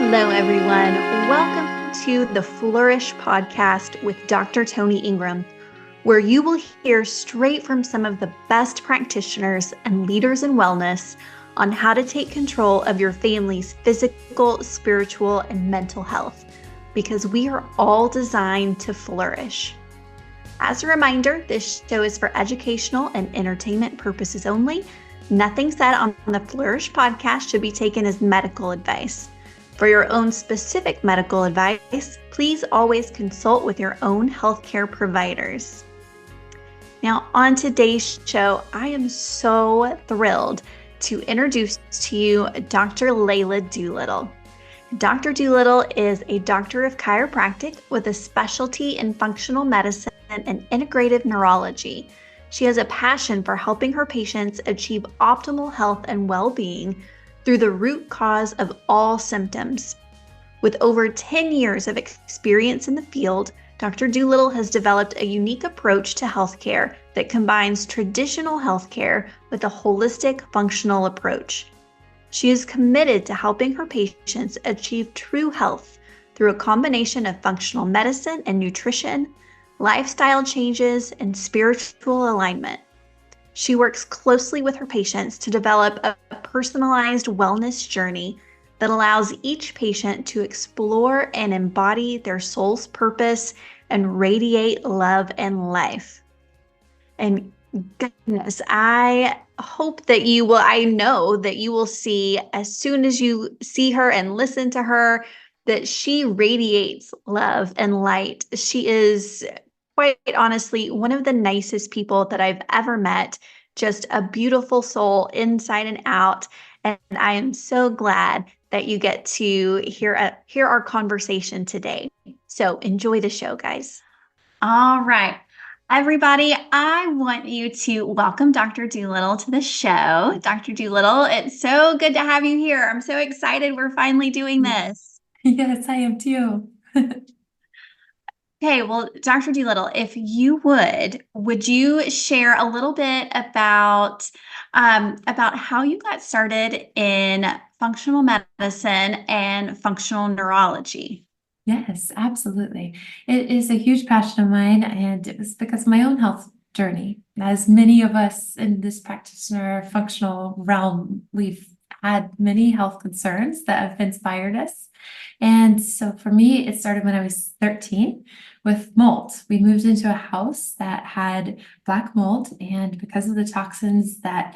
Hello, everyone. Welcome to the Flourish podcast with Dr. Toni Engram, where you will hear straight from some of the best practitioners and leaders in wellness on how to take control of your family's physical, spiritual, and mental health, because we are all designed to flourish. As a reminder, this show is for educational and entertainment purposes only. Nothing said on the Flourish podcast should be taken as medical advice. For your own specific medical advice, please always consult with your own healthcare providers. Now, on today's show, I am so thrilled to introduce to you Dr. Leila Doolittle. Dr. Doolittle is a doctor of chiropractic with a specialty in functional medicine and integrative neurology. She has a passion for helping her patients achieve optimal health and well-being through the root cause of all symptoms. With over 10 years of experience in the field, Dr. Doolittle has developed a unique approach to healthcare that combines traditional healthcare with a holistic, functional approach. She is committed to helping her patients achieve true health through a combination of functional medicine and nutrition, lifestyle changes, and spiritual alignment. She works closely with her patients to develop a personalized wellness journey that allows each patient to explore and embody their soul's purpose and radiate love and life. And goodness, I hope that I know that you will see, as soon as you see her and listen to her, that she radiates love and light. She is, quite honestly, one of the nicest people that I've ever met, just a beautiful soul inside and out. And I am so glad that you get to hear our conversation today. So enjoy the show, guys. All right, everybody, I want you to welcome Dr. Doolittle to the show. Dr. Doolittle, it's so good to have you here. I'm so excited we're finally doing this. Yes, I am too. Okay, well, Dr. Doolittle, if you would you share a little bit about how you got started in functional medicine and functional neurology? Yes, absolutely. It is a huge passion of mine, and it was because of my own health journey. As many of us in this practitioner functional realm, we've had many health concerns that have inspired us. And so for me, it started when I was 13 with mold. We moved into a house that had black mold, and because of the toxins that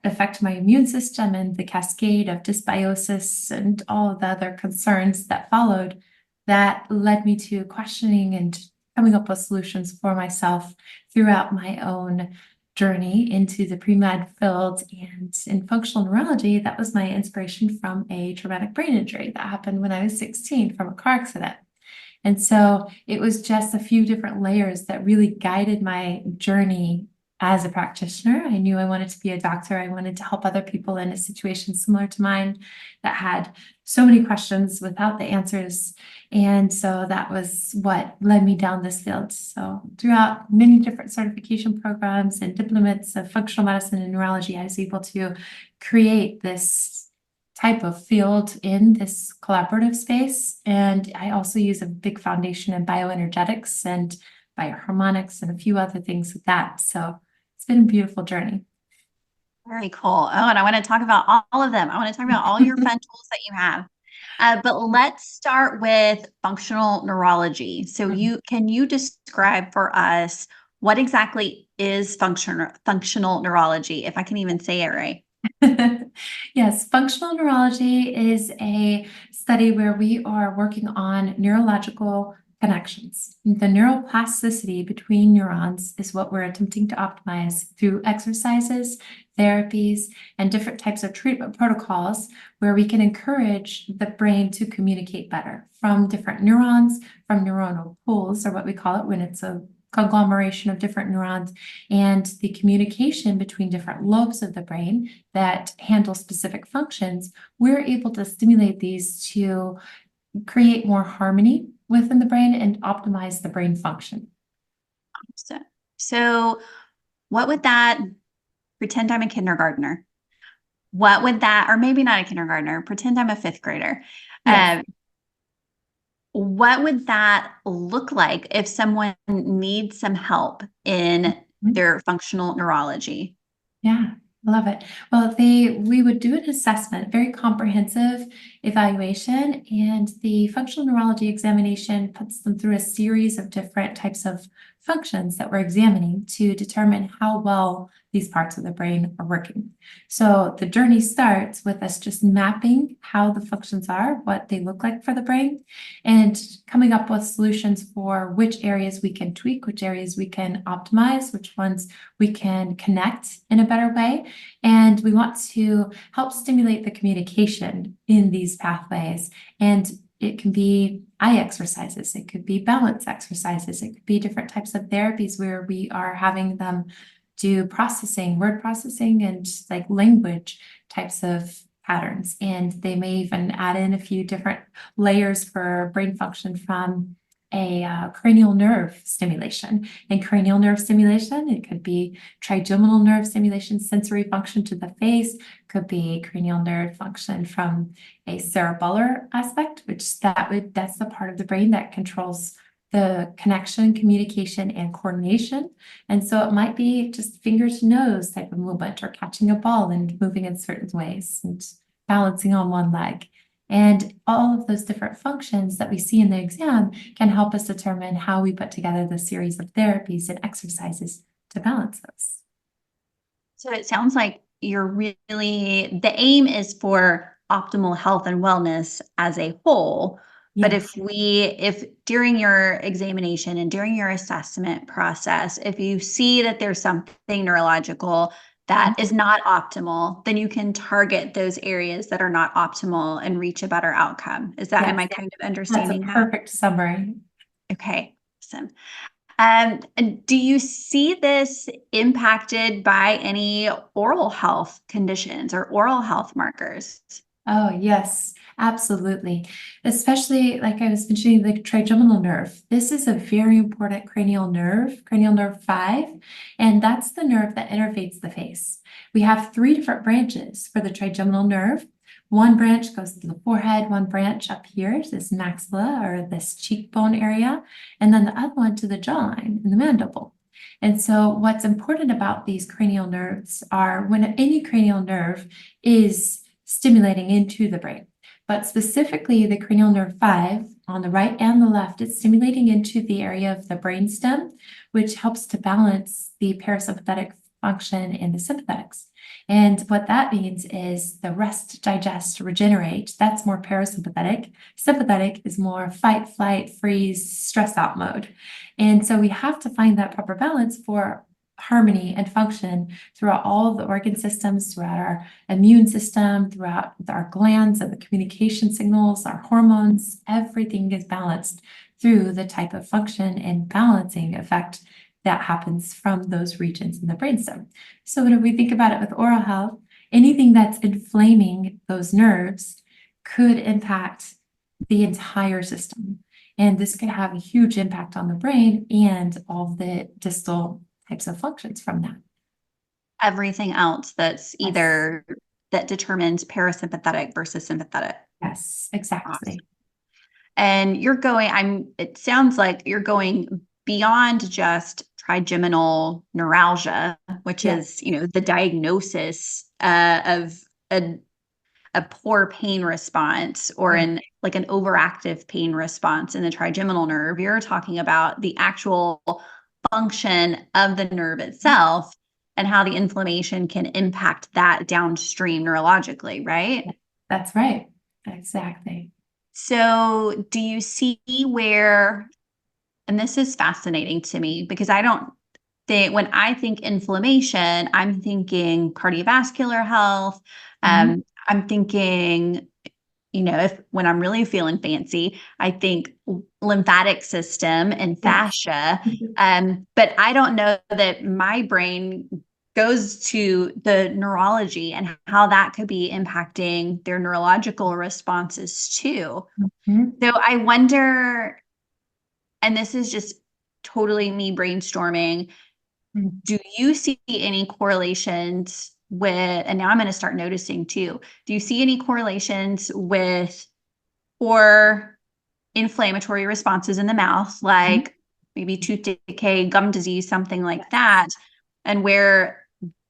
affect my immune system and the cascade of dysbiosis and all of the other concerns that followed, that led me to questioning and coming up with solutions for myself throughout my own journey into the pre-med field. And in functional neurology, that was my inspiration from a traumatic brain injury that happened when I was 16 from a car accident. And so it was just a few different layers that really guided my journey as a practitioner. I knew I wanted to be a doctor. I wanted to help other people in a situation similar to mine that had so many questions without the answers. And so that was what led me down this field. So throughout many different certification programs and diplomates of functional medicine and neurology, I was able to create this type of field in this collaborative space. And I also use a big foundation in bioenergetics and bioharmonics and a few other things with that. So it's been a beautiful journey. Very cool. Oh, and I want to talk about all of them. I want to talk about all your fun tools that you have. But let's start with functional neurology. So can you describe for us what exactly is functional neurology, if I can even say it right? Yes, functional neurology is a study where we are working on neurological connections. The neuroplasticity between neurons is what we're attempting to optimize through exercises, therapies, and different types of treatment protocols where we can encourage the brain to communicate better from different neurons, from neuronal pools, or what we call it when it's a conglomeration of different neurons, and the communication between different lobes of the brain that handle specific functions. We're able to stimulate these to create more harmony within the brain and optimize the brain function. So what would that, pretend I'm a kindergartner, what would that, or maybe not a kindergartner, pretend I'm a fifth grader. Yes. What would that look like if someone needs some help in Mhm. their functional neurology? Yeah, love it. Well, we would do an assessment, very comprehensive evaluation, and the functional neurology examination puts them through a series of different types of functions that we're examining to determine how well these parts of the brain are working. So the journey starts with us just mapping how the functions are, what they look like for the brain, and coming up with solutions for which areas we can tweak, which areas we can optimize, which ones we can connect in a better way. And we want to help stimulate the communication in these pathways. And it can be eye exercises, it could be balance exercises, it could be different types of therapies where we are having them do processing, word processing, and like language types of patterns. And they may even add in a few different layers for brain function from a cranial nerve stimulation. And cranial nerve stimulation, it could be trigeminal nerve stimulation, sensory function to the face, could be cranial nerve function from a cerebellar aspect, which that's the part of the brain that controls the connection, communication, and coordination. And so it might be just finger to nose type of movement, or catching a ball and moving in certain ways and balancing on one leg. And all of those different functions that we see in the exam can help us determine how we put together the series of therapies and exercises to balance those. So it sounds like the aim is for optimal health and wellness as a whole. But Yes. if during your examination and during your assessment process, if you see that there's something neurological that is not optimal, then you can target those areas that are not optimal and reach a better outcome. Am I Yes, kind of that's a understanding that? perfect summary. Okay, awesome. And do you see this impacted by any oral health conditions or oral health markers? Oh, yes, absolutely. Especially like I was mentioning, the trigeminal nerve. This is a very important cranial nerve 5, and that's the nerve that innervates the face. We have 3 different branches for the trigeminal nerve. One branch goes to the forehead, one branch up here, this maxilla or this cheekbone area, and then the other one to the jawline and the mandible. And so what's important about these cranial nerves are when any cranial nerve is stimulating into the brain. But specifically, the cranial nerve 5 on the right and the left, it's stimulating into the area of the brainstem, which helps to balance the parasympathetic function in the sympathetics. And what that means is the rest, digest, regenerate. That's more parasympathetic. Sympathetic is more fight, flight, freeze, stress out mode. And so we have to find that proper balance for harmony and function throughout all of the organ systems, throughout our immune system, throughout our glands and the communication signals, our hormones. Everything is balanced through the type of function and balancing effect that happens from those regions in the brainstem. So when we think about it with oral health, anything that's inflaming those nerves could impact the entire system. And this could have a huge impact on the brain and all the distal types of functions from that. Everything else that's Yes. either that determines parasympathetic versus sympathetic. Yes, Awesome. exactly. And it sounds like you're going beyond just trigeminal neuralgia, which Yes. is, the diagnosis of a poor pain response or Yeah. an overactive pain response in the trigeminal nerve. You're talking about the actual function of the nerve itself and how the inflammation can impact that downstream neurologically, right? That's right. Exactly. So, do you see where, and this is fascinating to me because I don't think, when I think inflammation, I'm thinking cardiovascular health. Mhm. I'm thinking, if when I'm really feeling fancy, I think lymphatic system and Yes. fascia. But I don't know that my brain goes to the neurology and how that could be impacting their neurological responses too. Mhm. So I wonder, and this is just totally me brainstorming, Mhm. do you see any correlations with, and now I'm going to start noticing too, do you see any correlations with for inflammatory responses in the mouth, like maybe tooth decay, gum disease, something like that, and where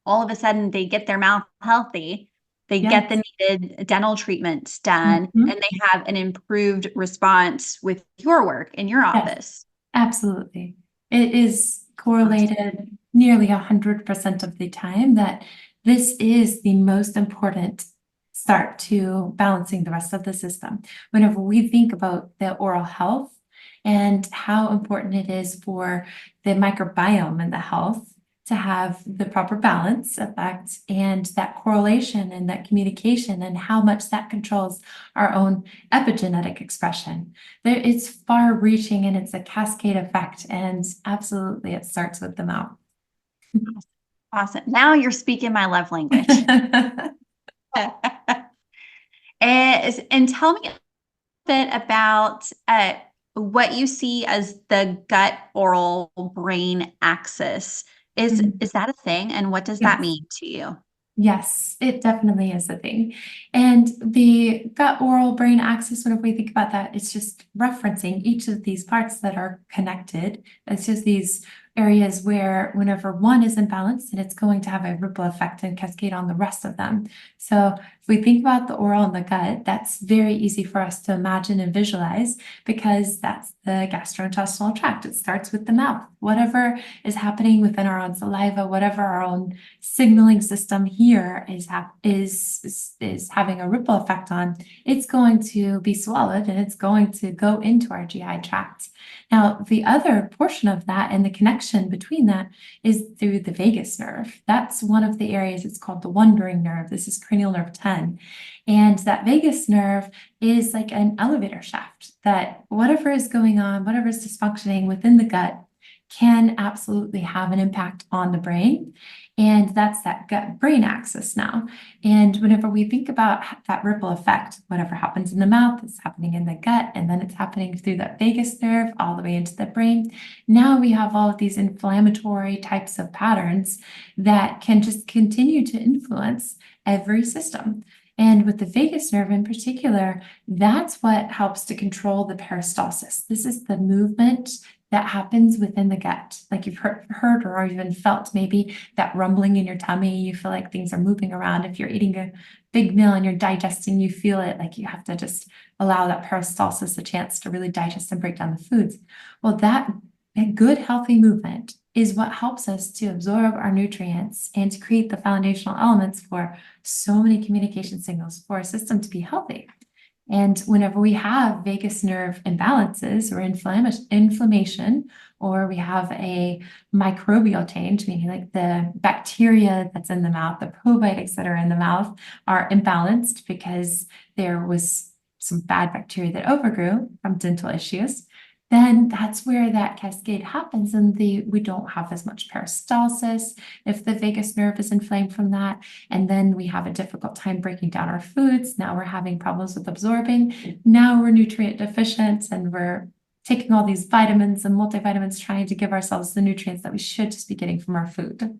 all of a sudden they get their mouth healthy, they get the needed dental treatments done, and they have an improved response with your work in your office. Absolutely. It is correlated nearly 100% of the time that this is the most important start to balancing the rest of the system. Whenever we think about the oral health and how important it is for the microbiome and the health to have the proper balance effect and that correlation and that communication and how much that controls our own epigenetic expression. It's far reaching and it's a cascade effect, and absolutely it starts with the mouth. Awesome. Now you're speaking my love language. And tell me a bit about what you see as the gut oral brain axis. Is that a thing? And what does that mean to you? Yes, it definitely is a thing. And the gut oral brain axis, whenever we think about that, it's just referencing each of these parts that are connected. It's just these areas where whenever one is imbalanced, then it's going to have a ripple effect and cascade on the rest of them. So if we think about the oral and the gut, that's very easy for us to imagine and visualize because that's the gastrointestinal tract. It starts with the mouth. Whatever is happening within our own saliva, whatever our own signaling system here is having a ripple effect on, it's going to be swallowed and it's going to go into our GI tract. Now, the other portion of that and the connection between that is through the vagus nerve. That's one of the areas, it's called the wandering nerve. This is cranial nerve 10. And that vagus nerve is like an elevator shaft that whatever is going on, whatever is dysfunctioning within the gut can absolutely have an impact on the brain. And that's that gut brain axis now. And whenever we think about that ripple effect, whatever happens in the mouth is happening in the gut, and then it's happening through that vagus nerve all the way into the brain. Now we have all of these inflammatory types of patterns that can just continue to influence every system. And with the vagus nerve in particular, that's what helps to control the peristalsis. This is the movement that happens within the gut. Like you've heard or even felt maybe that rumbling in your tummy. You feel like things are moving around. If you're eating a big meal and you're digesting, you feel it like you have to just allow that peristalsis a chance to really digest and break down the foods. Well, that good, healthy movement is what helps us to absorb our nutrients and to create the foundational elements for so many communication signals for our system to be healthy. And whenever we have vagus nerve imbalances or inflammation, or we have a microbial change, meaning like the bacteria that's in the mouth, the probiotics that are in the mouth are imbalanced because there was some bad bacteria that overgrew from dental issues, then that's where that cascade happens and we don't have as much peristalsis if the vagus nerve is inflamed from that. And then we have a difficult time breaking down our foods. Now we're having problems with absorbing. Now we're nutrient deficient and we're taking all these vitamins and multivitamins trying to give ourselves the nutrients that we should just be getting from our food.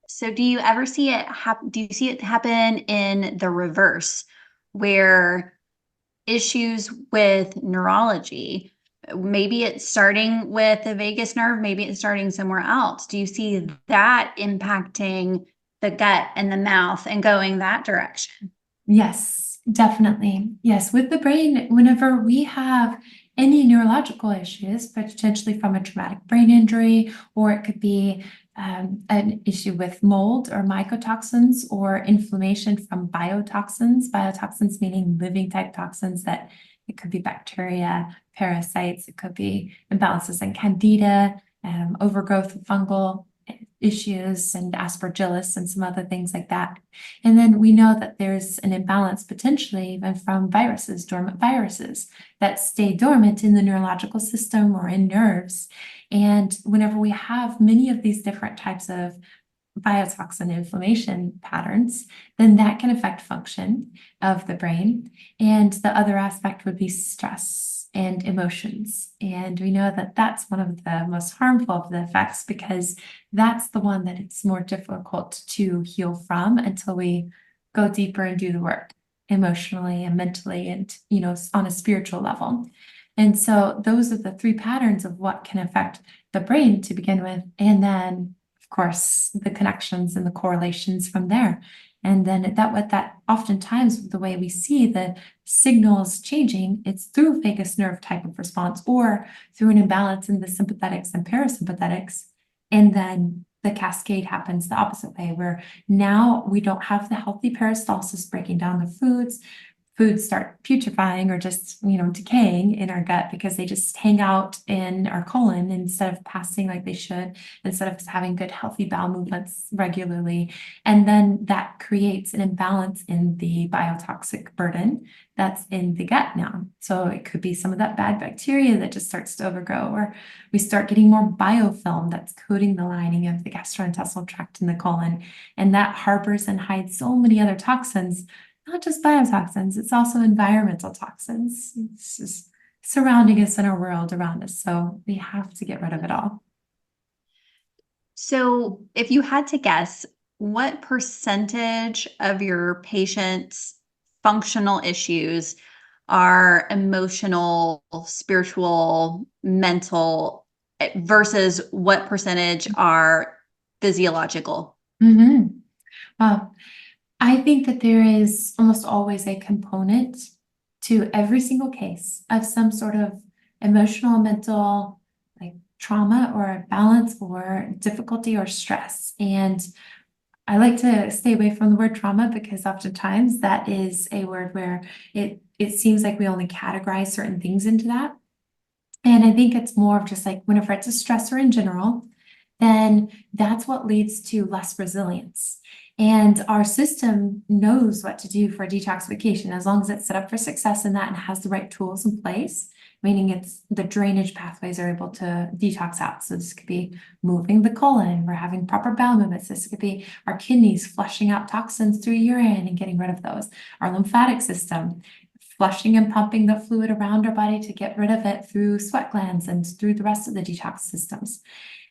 So do you ever see it happen in the reverse, where issues with neurology, maybe it's starting with the vagus nerve, maybe it's starting somewhere else? Do you see that impacting the gut and the mouth and going that direction? Yes, definitely. Yes, with the brain, whenever we have any neurological issues, potentially from a traumatic brain injury, or it could be an issue with mold or mycotoxins or inflammation from biotoxins meaning living type toxins that it could be bacteria, parasites, it could be imbalances in candida, overgrowth of fungal issues and aspergillus and some other things like that. And then we know that there's an imbalance potentially even from viruses, dormant viruses that stay dormant in the neurological system or in nerves. And whenever we have many of these different types of biotoxin inflammation patterns, then that can affect function of the brain. And the other aspect would be stress and emotions. And we know that that's one of the most harmful of the effects because that's the one that it's more difficult to heal from until we go deeper and do the work. emotionally and mentally and, on a spiritual level. And so those are the three patterns of what can affect the brain to begin with. And then, of course, the connections and the correlations from there. And then that oftentimes the way we see the signals changing, it's through vagus nerve type of response or through an imbalance in the sympathetics and parasympathetics. And then the cascade happens the opposite way, where now we don't have the healthy peristalsis breaking down the foods start putrefying or just, decaying in our gut because they just hang out in our colon instead of passing like they should, instead of having good, healthy bowel movements regularly. And then that creates an imbalance in the biotoxic burden that's in the gut now. So it could be some of that bad bacteria that just starts to overgrow, or we start getting more biofilm that's coating the lining of the gastrointestinal tract in the colon. And that harbors and hides so many other toxins, not just biotoxins, it's also environmental toxins. It's just surrounding us in our world around us. So we have to get rid of it all. So if you had to guess, what percentage of your patients' functional issues are emotional, spiritual, mental, versus what percentage are physiological? Wow. I think that there is almost always a component to every single case of some sort of emotional, mental, like trauma or balance or difficulty or stress. And I like to stay away from the word trauma because oftentimes that is a word where it seems like we only categorize certain things into that. And I think it's more of just like whenever it's a stressor in general, then that's what leads to less resilience. And our system knows what to do for detoxification as long as it's set up for success in that and has the right tools in place, meaning it's the drainage pathways are able to detox out. So this could be moving the colon, we're having proper bowel movements. This could be our kidneys flushing out toxins through urine and getting rid of those. Our lymphatic system, flushing and pumping the fluid around our body to get rid of it through sweat glands and through the rest of the detox systems.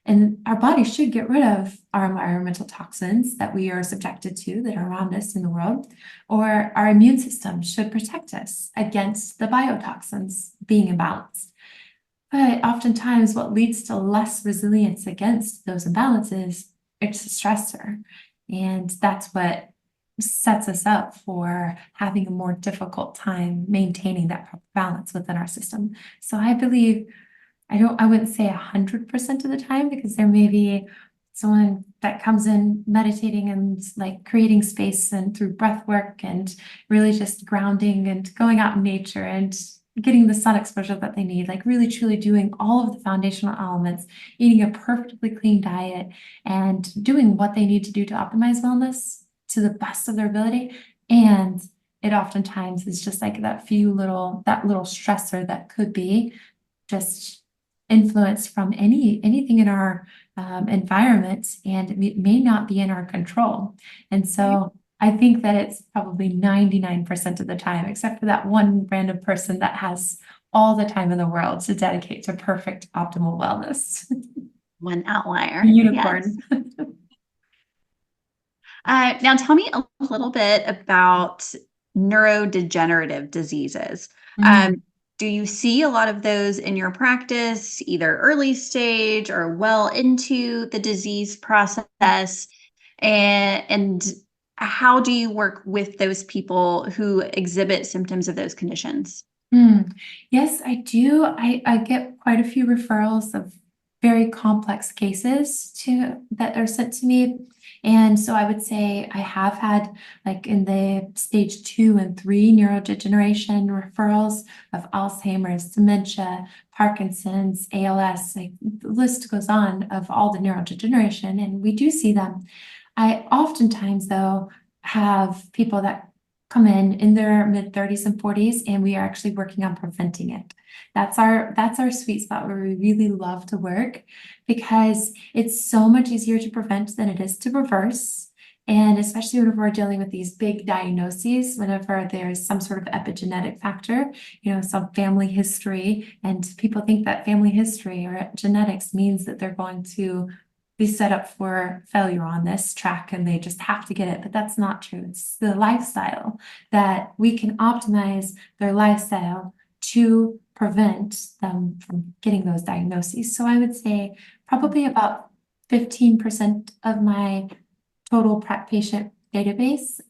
And our body should get rid of our environmental toxins that we are subjected to that are around us in the world, or our immune system should protect us against the biotoxins being imbalanced. But oftentimes what leads to less resilience against those imbalances, it's a stressor. And that's what sets us up for having a more difficult time maintaining that proper balance within our system. So I believe I wouldn't say 100% of the time because there may be someone that comes in meditating and like creating space and through breath work and really just grounding and going out in nature and getting the sun exposure that they need, like really truly doing all of the foundational elements, eating a perfectly clean diet and doing what they need to do to optimize wellness to the best of their ability. And it oftentimes is just like that little stressor that could be just influence from anything in our environment, and it may not be in our control. And so I think that it's probably 99% of the time, except for that one random person that has all the time in the world to dedicate to perfect optimal wellness. One outlier. Unicorn. Yes. Now tell me a little bit about neurodegenerative diseases. Do you see a lot of those in your practice, either early stage or well into the disease process? And how do you work with those people who exhibit symptoms of those conditions? Yes, I do. I get quite a few referrals of very complex cases that are sent to me. And so I would say I have had, like in the stage 2 and 3 neurodegeneration referrals of Alzheimer's, dementia, Parkinson's, ALS, like the list goes on of all the neurodegeneration, and we do see them. I oftentimes, though, have people that come in their mid-30s and 40s, and we are actually working on preventing it. That's our sweet spot where we really love to work because it's so much easier to prevent than it is to reverse. And especially whenever we're dealing with these big diagnoses, whenever there's some sort of epigenetic factor, some family history, and people think that family history or genetics means that they're going to be set up for failure on this track and they just have to get it. But that's not true. It's the lifestyle that we can optimize their lifestyle to prevent them from getting those diagnoses. So I would say probably about 15% of my total patient database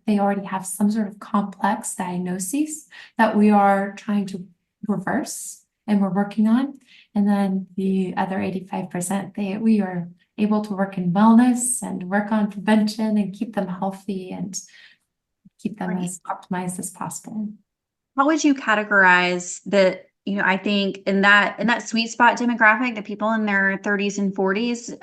they already have some sort of complex diagnoses that we are trying to reverse and we're working on. And then the other 85%, we are able to work in wellness and work on prevention and keep them healthy and keep them as optimized as possible. How would you categorize I think in that sweet spot demographic, the people in their 30s and 40s,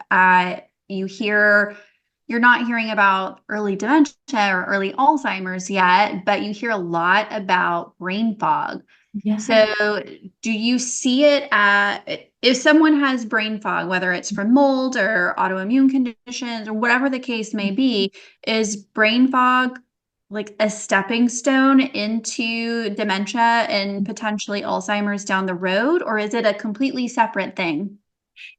you're not hearing about early dementia or early Alzheimer's yet, but you hear a lot about brain fog. Yeah. So do you see it if someone has brain fog, whether it's from mold or autoimmune conditions or whatever the case may be, is brain fog like a stepping stone into dementia and potentially Alzheimer's down the road, or is it a completely separate thing?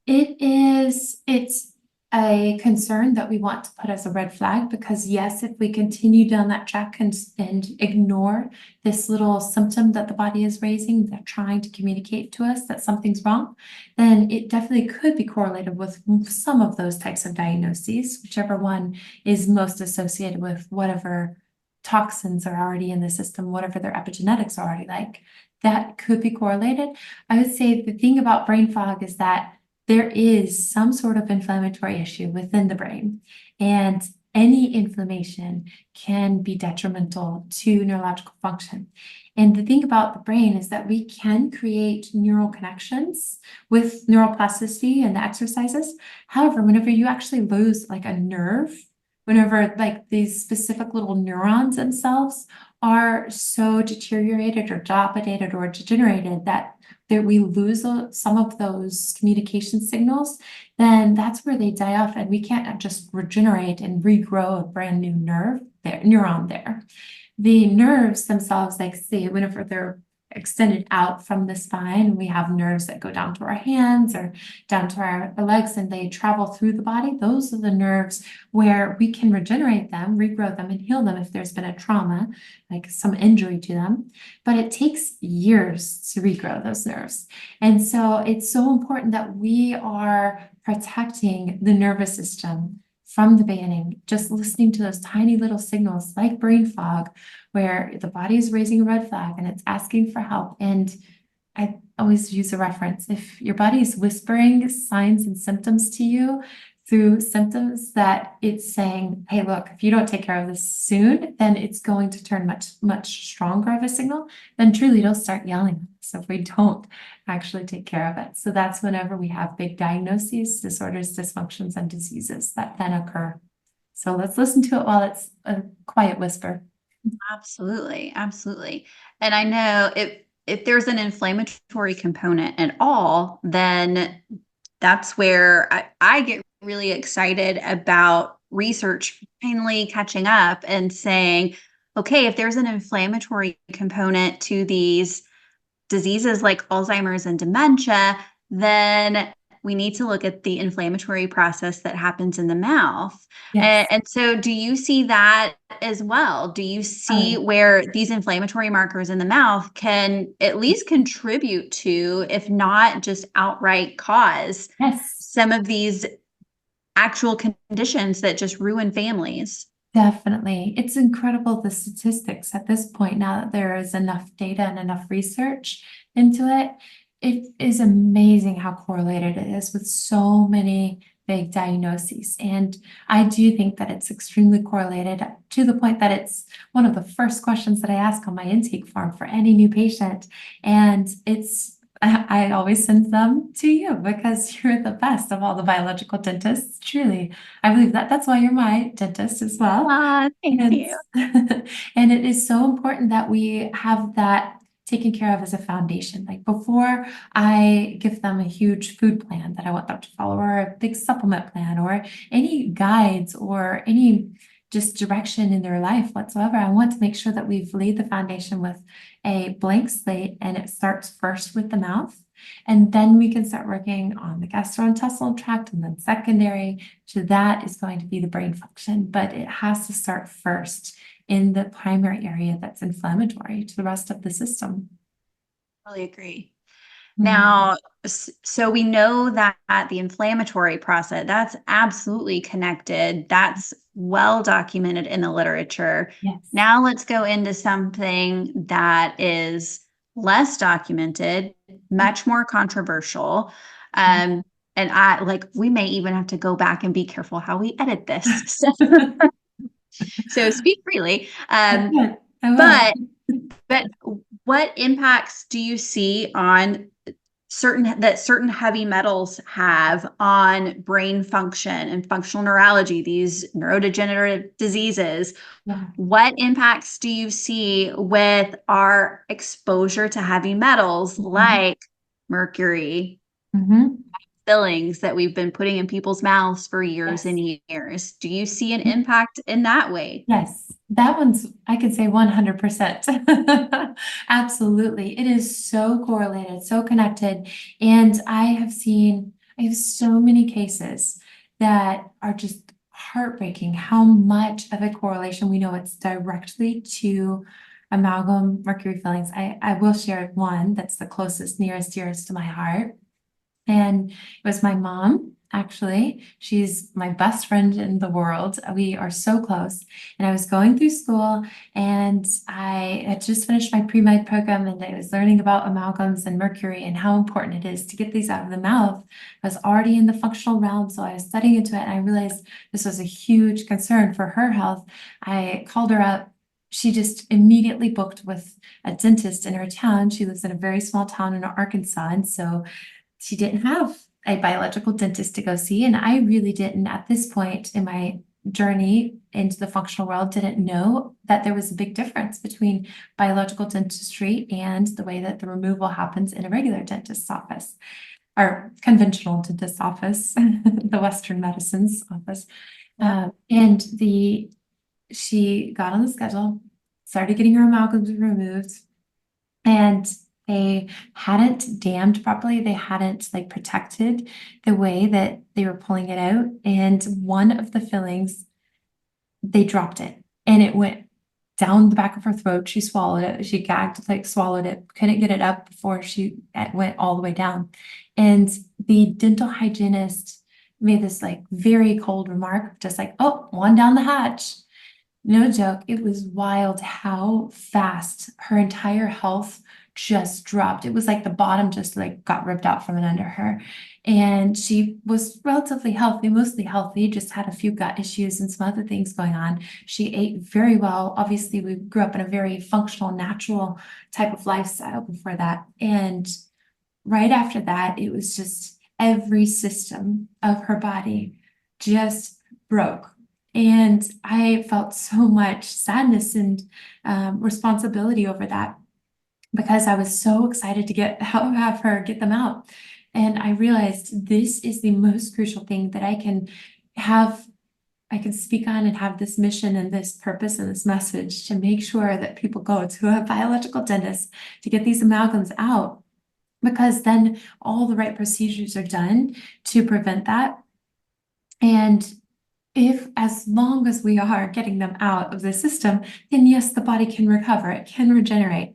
It's a concern that we want to put as a red flag because yes, if we continue down that track and ignore this little symptom that the body is raising, they're trying to communicate to us that something's wrong, then it definitely could be correlated with some of those types of diagnoses, whichever one is most associated with whatever toxins are already in the system, whatever their epigenetics are already like, that could be correlated. I would say the thing about brain fog is that there is some sort of inflammatory issue within the brain, and any inflammation can be detrimental to neurological function. And the thing about the brain is that we can create neural connections with neuroplasticity and the exercises. However, whenever you actually lose like a nerve, whenever like these specific little neurons themselves are so deteriorated or dilapidated or degenerated that we lose some of those communication signals, then that's where they die off and we can't just regenerate and regrow a brand new neuron there. The nerves themselves, like say, whenever they're extended out from the spine, we have nerves that go down to our hands or down to our legs and they travel through the body. Those are the nerves where we can regenerate them, regrow them and heal them if there's been a trauma, like some injury to them. But it takes years to regrow those nerves. And so it's so important that we are protecting the nervous system from the beginning, just listening to those tiny little signals like brain fog, where the body is raising a red flag and it's asking for help. And I always use a reference. If your body is whispering signs and symptoms to you through symptoms that it's saying, hey, look, if you don't take care of this soon, then it's going to turn much stronger of a signal, then truly it'll start yelling. So if we don't actually take care of it. So that's whenever we have big diagnoses, disorders, dysfunctions, and diseases that then occur. So let's listen to it while it's a quiet whisper. Absolutely, absolutely. And I know if there's an inflammatory component at all, then that's where I get really excited about research finally catching up and saying, okay, if there's an inflammatory component to these diseases like Alzheimer's and dementia, then we need to look at the inflammatory process that happens in the mouth. Yes. And so do you see that as well? Do you see where these inflammatory markers in the mouth can at least contribute to, if not just outright cause, some of these actual conditions that just ruin families? Definitely. It's incredible, the statistics at this point, now that there is enough data and enough research into it. It is amazing how correlated it is with so many big diagnoses. And I do think that it's extremely correlated to the point that it's one of the first questions that I ask on my intake form for any new patient. And I always send them to you because you're the best of all the biological dentists. Truly, I believe that. That's why you're my dentist as well. Thank you. And it is so important that we have that taken care of as a foundation. Like before I give them a huge food plan that I want them to follow, or a big supplement plan, or any guides or any just direction in their life whatsoever. I want to make sure that we've laid the foundation with a blank slate, and it starts first with the mouth. And then we can start working on the gastrointestinal tract, and then secondary to that is going to be the brain function. But it has to start first in the primary area that's inflammatory to the rest of the system. Really agree. Mhm. Now, so we know that the inflammatory process, that's absolutely connected. That's well documented in the literature. Yes. Now let's go into something that is less documented, much more controversial. Um, and we may even have to go back and be careful how we edit this. So speak freely. I will. But but what impacts do you see on certain heavy metals have on brain function and functional neurology, these neurodegenerative diseases? Yeah. What impacts do you see with our exposure to heavy metals like mercury, Mhm. fillings that we've been putting in people's mouths for years Yes. and years? Do you see an impact in that way? Yes, that one's, I could say 100%. Absolutely. It is so correlated, so connected. And I have so many cases that are just heartbreaking how much of a correlation we know it's directly to amalgam mercury fillings. I will share one that's the closest, nearest, dearest to my heart. And it was my mom, actually. She's my best friend in the world. We are so close. And I was going through school, and I had just finished my pre-med program, and I was learning about amalgams and mercury and how important it is to get these out of the mouth. I was already in the functional realm, so I was studying into it, and I realized this was a huge concern for her health. I called her up. She just immediately booked with a dentist in her town. She lives in a very small town in Arkansas, and so she didn't have a biological dentist to go see. And I really didn't, at this point in my journey into the functional world, didn't know that there was a big difference between biological dentistry and the way that the removal happens in a regular dentist's office or conventional dentist's office, the Western medicine's office. Yeah. She got on the schedule, started getting her amalgams removed, and they hadn't dammed properly. They hadn't like protected the way that they were pulling it out. And one of the fillings, they dropped it, and it went down the back of her throat. She swallowed it. She gagged, like swallowed it, couldn't get it up before it went all the way down. And the dental hygienist made this like very cold remark, just like, oh, one down the hatch. No joke. It was wild how fast her entire health just dropped. It was like the bottom just like got ripped out from under her. And she was relatively healthy, mostly healthy, just had a few gut issues and some other things going on. She ate very well. Obviously, we grew up in a very functional, natural type of lifestyle before that. And right after that, it was just every system of her body just broke. And I felt so much sadness and responsibility over that because I was so excited to have her get them out. And I realized this is the most crucial thing that I can speak on and have this mission and this purpose and this message to make sure that people go to a biological dentist to get these amalgams out, because then all the right procedures are done to prevent that. And if, as long as we are getting them out of the system, then yes, the body can recover, it can regenerate.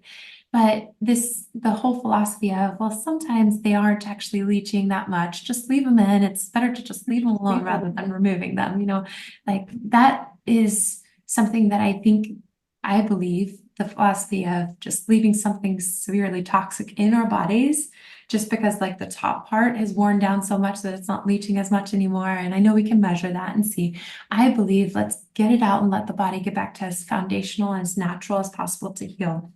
But the whole philosophy of, well, sometimes they aren't actually leaching that much, just leave them in. It's better to just leave them alone rather than removing them, like that is something that I believe the philosophy of just leaving something severely toxic in our bodies just because like the top part has worn down so much that it's not leaching as much anymore. And I know we can measure that and see. I believe let's get it out and let the body get back to as foundational and as natural as possible to heal.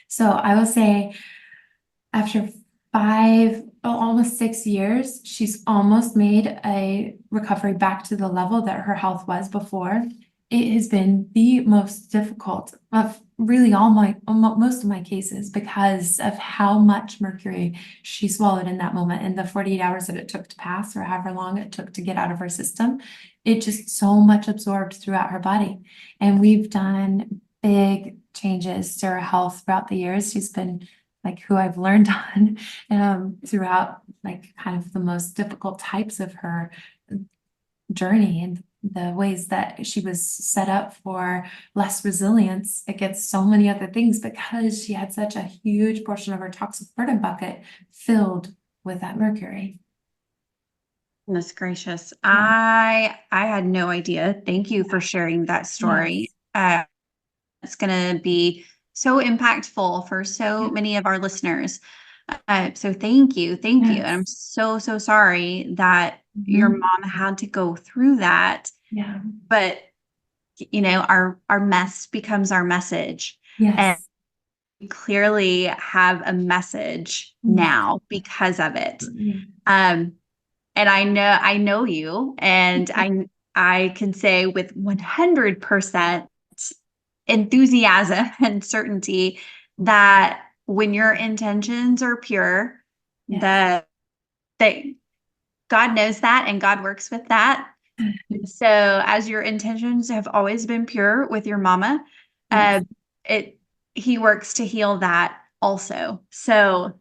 So I will say after almost 6 years, she's almost made a recovery back to the level that her health was before. it has been the most difficult of really most of my cases because of how much mercury she swallowed in that moment, and the 48 hours that it took to pass, or however long it took to get out of her system. It just so much absorbed throughout her body. And we've done big changes to her health throughout the years. She's been like who I've learned on throughout like kind of the most difficult types of her journey, and the ways that she was set up for less resilience against so many other things because she had such a huge portion of her toxic burden bucket filled with that mercury. Goodness gracious. Yeah. I had no idea. Thank you for sharing that story. Yes. It's going to be so impactful for so Yeah. many of our listeners. So thank you. Thank you. And I'm Yes. so, so sorry that your Mhm. mom had to go through that. Yeah. But our mess becomes our message. And Yes. we clearly have a message Mm. now because of it. Absolutely. And I know you, and I can say with 100% enthusiasm and certainty that when your intentions are pure, Yes. that God knows that and God works with that. So as your intentions have always been pure with your mama, Yes. uh, it he works to heal that also. So,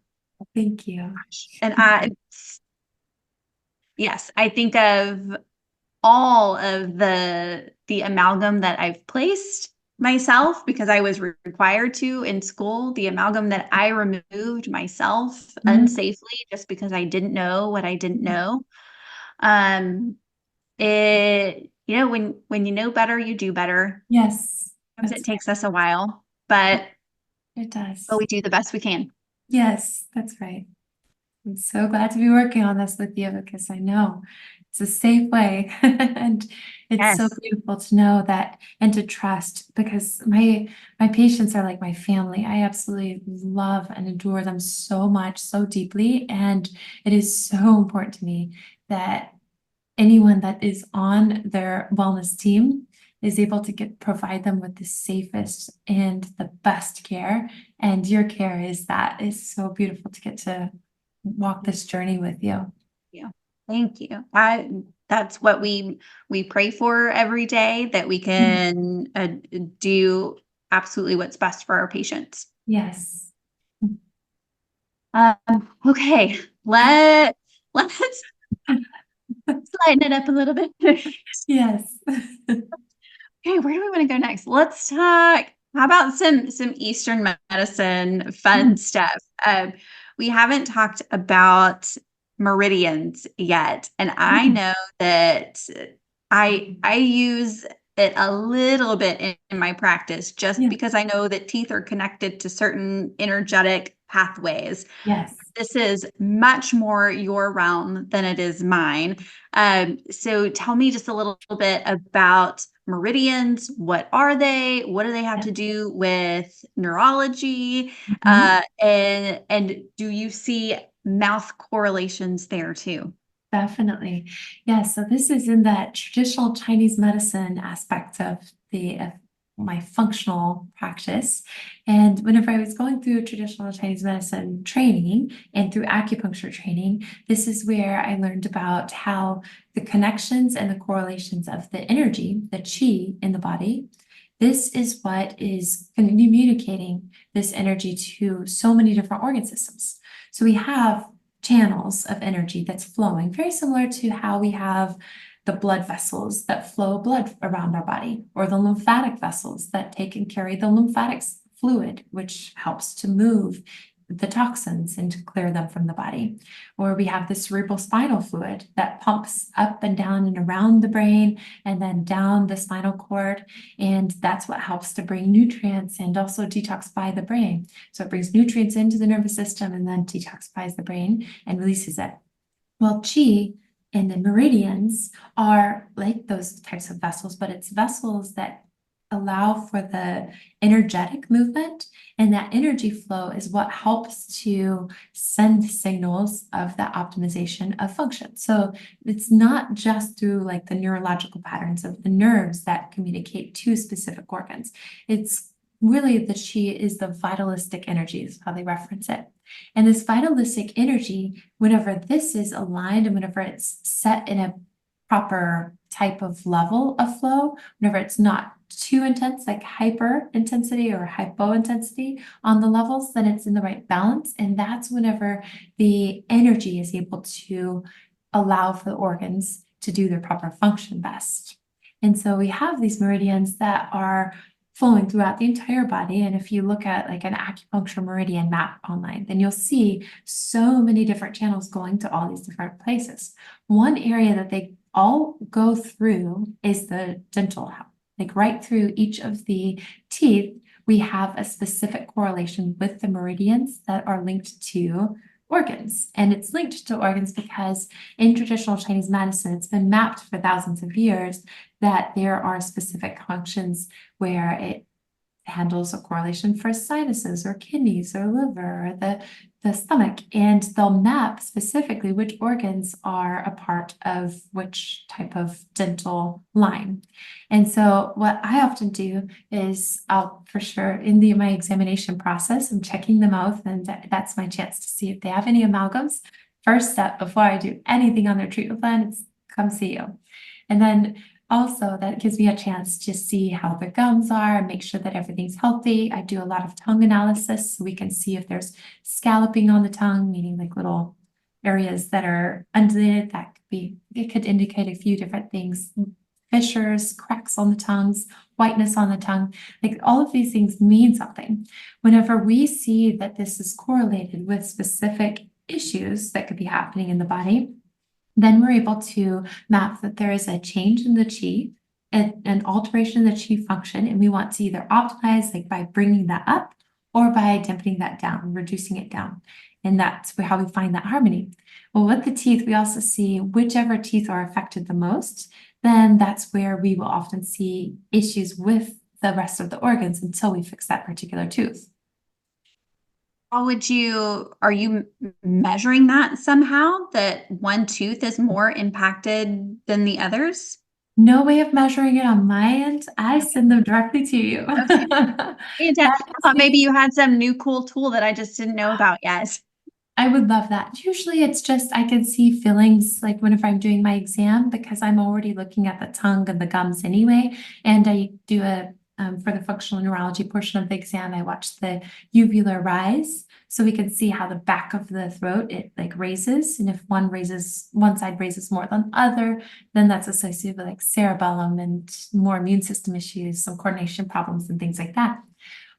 Thank you. and yes, I think of all of the amalgam that I've placed myself because I was required to in school, the amalgam that I removed myself Mhm. unsafely just because I didn't know what I didn't know. Um, when you know better, you do better. Yes. Sometimes it That's takes us a while, but right. It we does. do the best we can. Yes, that's right. I'm so glad to be working on this with you because I know it's a safe way. And it's so Yes. beautiful to know that and to trust because my patients are like my family. I absolutely love and adore them so much, so deeply. And it is so important to me that anyone that is on their wellness team is able to provide them with the safest and the best care. And your care is so beautiful to get to walk this journey with you. Yeah. Thank you. That's what we pray for every day, that we Mm. can do absolutely what's best for our patients. Yes. Okay, let's lighten it up a little bit. Yes. Okay, where do we want to go next? Let's talk. How about some Eastern medicine fun Mm. stuff? We haven't talked about meridians yet, and I Mm. know that I use it a little bit in my practice, just Yeah. because I know that teeth are connected to certain energetic pathways. Yes. This is much more your realm than it is mine. So tell me just a little bit about meridians. What are they? What do they have Yeah. to do with neurology? Mhm. And do you see mouth correlations there too? Definitely. Yeah, so this is in that traditional Chinese medicine aspect of the of my functional practice. And whenever I was going through traditional Chinese medicine training and through acupuncture training, this is where I learned about how the connections and the correlations of the energy, the qi in the body, this is what is communicating this energy to so many different organ systems. So we have channels of energy that's flowing, very similar to how we have the blood vessels that flow blood around our body, or the lymphatic vessels that take and carry the lymphatic fluid, which helps to move the toxins and to clear them from the body. Or we have the cerebral spinal fluid that pumps up and down and around the brain and then down the spinal cord. And that's what helps to bring nutrients and also detoxify the brain. So it brings nutrients into the nervous system and then detoxifies the brain and releases it. Well, qi and the meridians are like those types of vessels, but it's vessels that allow for the energetic movement, and that energy flow is what helps to send signals of that optimization of function. So it's not just through like the neurological patterns of the nerves that communicate to specific organs. It's really the chi is the vitalistic energy is how they reference it. And this vitalistic energy, whenever this is aligned and whenever it's set in a proper type of level of flow, whenever it's not too intense, like hyper intensity or hypo intensity on the levels, then it's in the right balance. And that's whenever the energy is able to allow for the organs to do their proper function best. And so we have these meridians that are flowing throughout the entire body. And if you look at like an acupuncture meridian map online, then you'll see so many different channels going to all these different places. One area that they all go through is the dental health. Like right through each of the teeth, we have a specific correlation with the meridians that are linked to organs. And it's linked to organs because in traditional Chinese medicine, it's been mapped for thousands of years that there are specific functions where it handles a correlation for sinuses or kidneys or liver or the stomach, and they'll map specifically which organs are a part of which type of dental line. And so what I often do is I'll for sure in my examination process, I'm checking the mouth, and that's my chance to see if they have any amalgams. First step before I do anything on their treatment plan is come see you. And then also, that gives me a chance to see how the gums are and make sure that everything's healthy. I do a lot of tongue analysis so we can see if there's scalloping on the tongue, meaning like little areas that are undulated. That could be, it could indicate a few different things. Fissures, cracks on the tongues, whiteness on the tongue, like all of these things mean something. Whenever we see that this is correlated with specific issues that could be happening in the body, then we're able to map that there is a change in the chi, an alteration in the chi function, and we want to either optimize like by bringing that up or by dampening that down, reducing it down. And that's how we find that harmony. Well, with the teeth, we also see whichever teeth are affected the most, then that's where we will often see issues with the rest of the organs until we fix that particular tooth. Are you measuring that somehow, that one tooth is more impacted than the others? No way of measuring it on my end. I send them directly to you. Okay. I thought maybe you had some new cool tool that I just didn't know about yet. I would love that. Usually it's just I can see fillings like whenever I'm doing my exam because I'm already looking at the tongue and the gums anyway. And I do for the functional neurology portion of the exam, I watch the uvular rise. So we can see how the back of the throat, it like raises. And if one side raises more than the other, then that's associated with like cerebellum and more immune system issues, some coordination problems and things like that.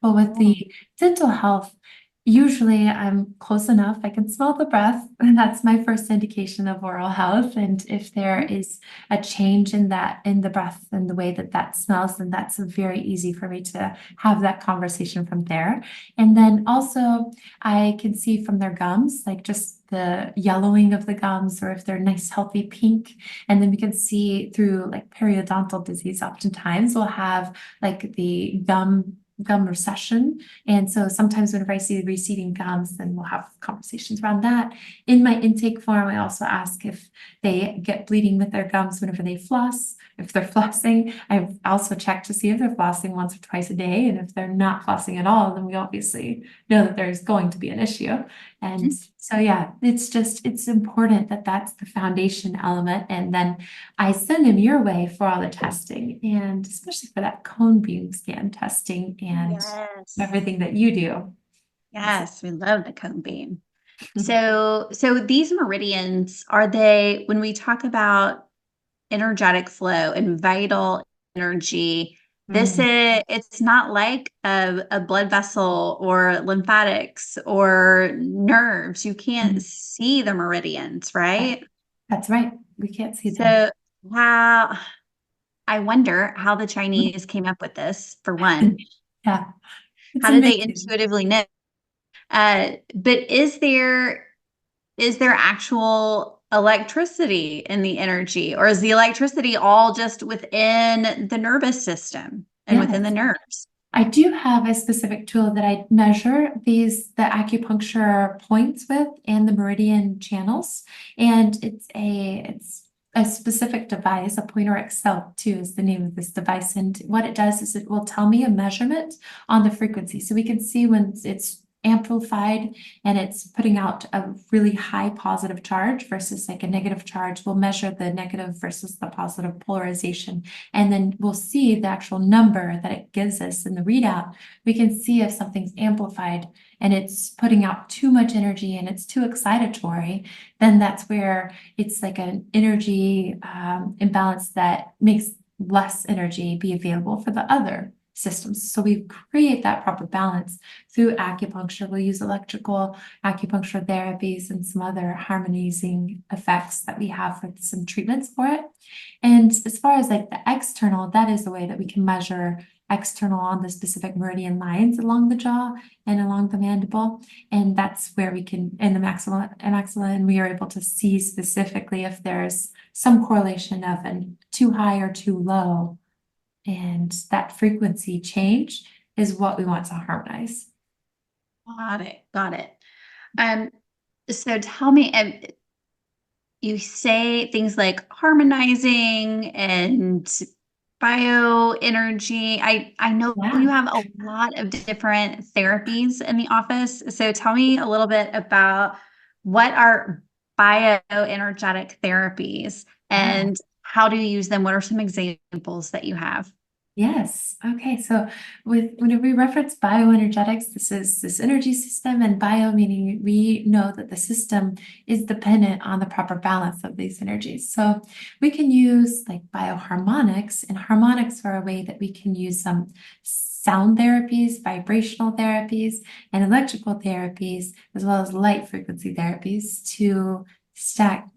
Well, with the dental health, usually I'm close enough. I can smell the breath, and that's my first indication of oral health. And if there is a change in the breath and the way that that smells, then that's very easy for me to have that conversation from there. And then also I can see from their gums, like just the yellowing of the gums, or if they're nice, healthy pink. And then we can see through like periodontal disease, oftentimes we'll have like the gum recession. And so sometimes whenever I see the receding gums, then we'll have conversations around that. In my intake form, I also ask if they get bleeding with their gums whenever they floss. If they're flossing, I also check to see if they're flossing once or twice a day. And if they're not flossing at all, then we obviously know that there's going to be an issue. And so, yeah, it's important that that's the foundation element. And then I send them your way for all the testing, and especially for that cone beam scan testing and Yes. everything that you do. Yes, we love the cone beam. So these meridians, are they, when we talk about energetic flow and vital energy, it's not like a blood vessel or lymphatics or nerves. You can't see the meridians, right? That's right. We can't see them. So how, I wonder how the Chinese came up with this, for one. Yeah. It's How did they amazing. intuitively know? But is there actual electricity in the energy, or is the electricity all just within the nervous system? and within the Yes. nerves. I do have a specific tool that I measure the acupuncture points with and the meridian channels. And it's a specific device, a Pointer Excel 2 is the name of this device. And what it does is it will tell me a measurement on the frequency. So we can see when it's amplified and it's putting out a really high positive charge versus like a negative charge. We'll measure the negative versus the positive polarization, and then we'll see the actual number that it gives us in the readout. We can see if something's amplified and it's putting out too much energy and it's too excitatory, then that's where it's like an energy imbalance that makes less energy be available for the other systems. So we create that proper balance through acupuncture. We'll use electrical acupuncture therapies and some other harmonizing effects that we have with some treatments for it. And as far as like the external, that is the way that we can measure external on the specific meridian lines along the jaw and along the mandible. And that's where we can, in the maxilla, and we are able to see specifically if there's some correlation of an too high or too low. And that frequency change is what we want to harmonize. Got it. Got it. So tell me, you say things like harmonizing and bioenergy. I know you have a lot of different therapies in the office. So tell me a little bit about what are bioenergetic therapies and how do you use them? What are some examples that you have? Yes. Okay. So when we reference bioenergetics, this is this energy system, and bio meaning we know that the system is dependent on the proper balance of these energies. So we can use like bioharmonics, and harmonics are a way that we can use some sound therapies, vibrational therapies, and electrical therapies, as well as light frequency therapies to stack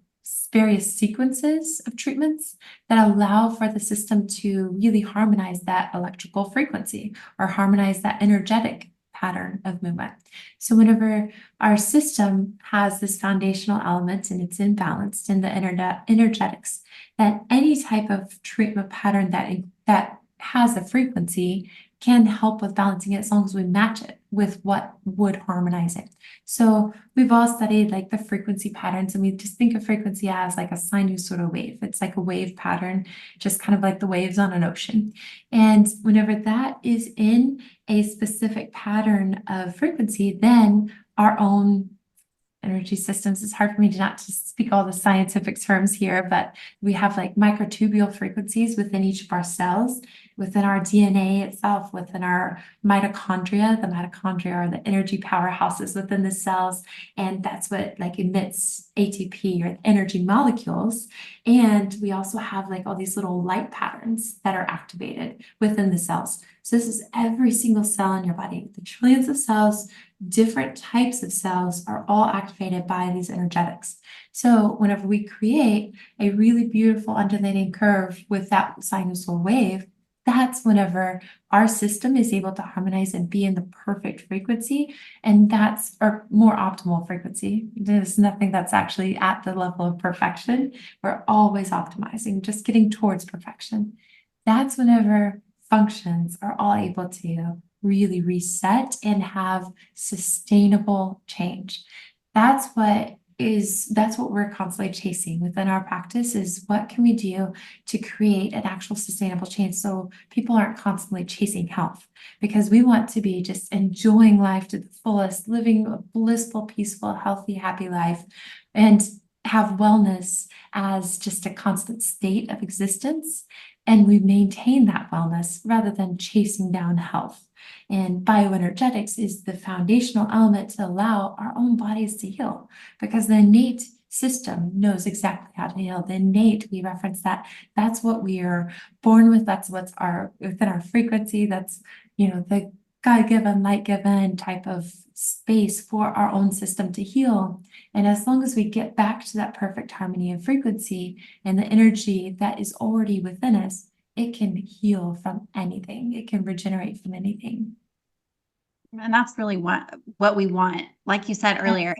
various sequences of treatments that allow for the system to really harmonize that electrical frequency or harmonize that energetic pattern of movement. So whenever our system has this foundational element and it's imbalanced in the energetics, that any type of treatment pattern that has a frequency can help with balancing it as long as we match it with what would harmonize it. So we've all studied like the frequency patterns, and we just think of frequency as like a sinusoidal wave. It's like a wave pattern, just kind of like the waves on an ocean. And whenever that is in a specific pattern of frequency, then our own energy systems. It's hard for me to not to speak all the scientific terms here, but we have like microtubule frequencies within each of our cells, within our DNA itself, within our mitochondria. The mitochondria are the energy powerhouses within the cells, and that's what like emits ATP or energy molecules. And we also have like all these little light patterns that are activated within the cells. So this is every single cell in your body. The trillions of cells, different types of cells are all activated by these energetics. So whenever we create a really beautiful undulating curve with that sinusoidal wave, that's whenever our system is able to harmonize and be in the perfect frequency. And that's our more optimal frequency. There's nothing that's actually at the level of perfection. We're always optimizing, just getting towards perfection. That's whenever functions are all able to really reset and have sustainable change. That's what we're constantly chasing within our practice, is what can we do to create an actual sustainable change so people aren't constantly chasing health, because we want to be just enjoying life to the fullest, living a blissful, peaceful, healthy, happy life, and have wellness as just a constant state of existence. And we maintain that wellness rather than chasing down health. And bioenergetics is the foundational element to allow our own bodies to heal, because the innate system knows exactly how to heal. The innate, we reference that. That's what we are born with. That's what's within our frequency. That's, the God-given, light-given type of space for our own system to heal. And as long as we get back to that perfect harmony and frequency and the energy that is already within us, it can heal from anything. It can regenerate from anything. And that's really what we want. Like you said earlier,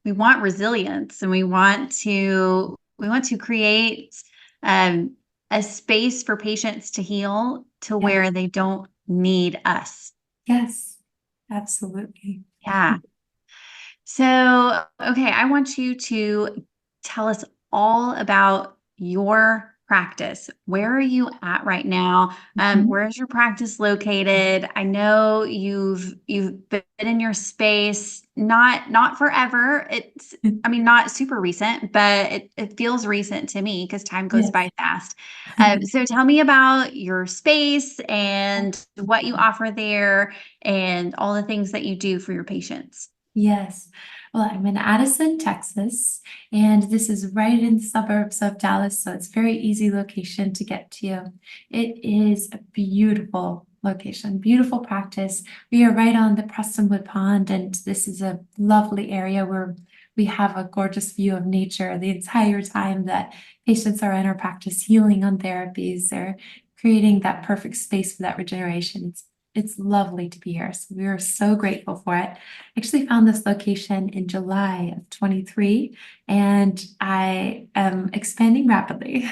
we want resilience, and we want to create a space for patients to heal to Yeah. where they don't need us. Yes, absolutely. Yeah. So, okay, I want you to tell us all about your practice. Where are you at right now? Mhm. Where is your practice located? I know you've been in your space not forever. I mean, not super recent, but it feels recent to me because time goes Yes. by fast. So tell me about your space and what you offer there and all the things that you do for your patients. Yes. Well, I'm in Addison, Texas, and this is right in the suburbs of Dallas, so it's very easy location to get to. It is a beautiful location, beautiful practice. We are right on the Prestonwood Pond, and this is a lovely area where we have a gorgeous view of nature the entire time that patients are in our practice healing on therapies or creating that perfect space for that regeneration. It's lovely to be here. So we are so grateful for it. Actually found this location in July of 23, and I am expanding rapidly.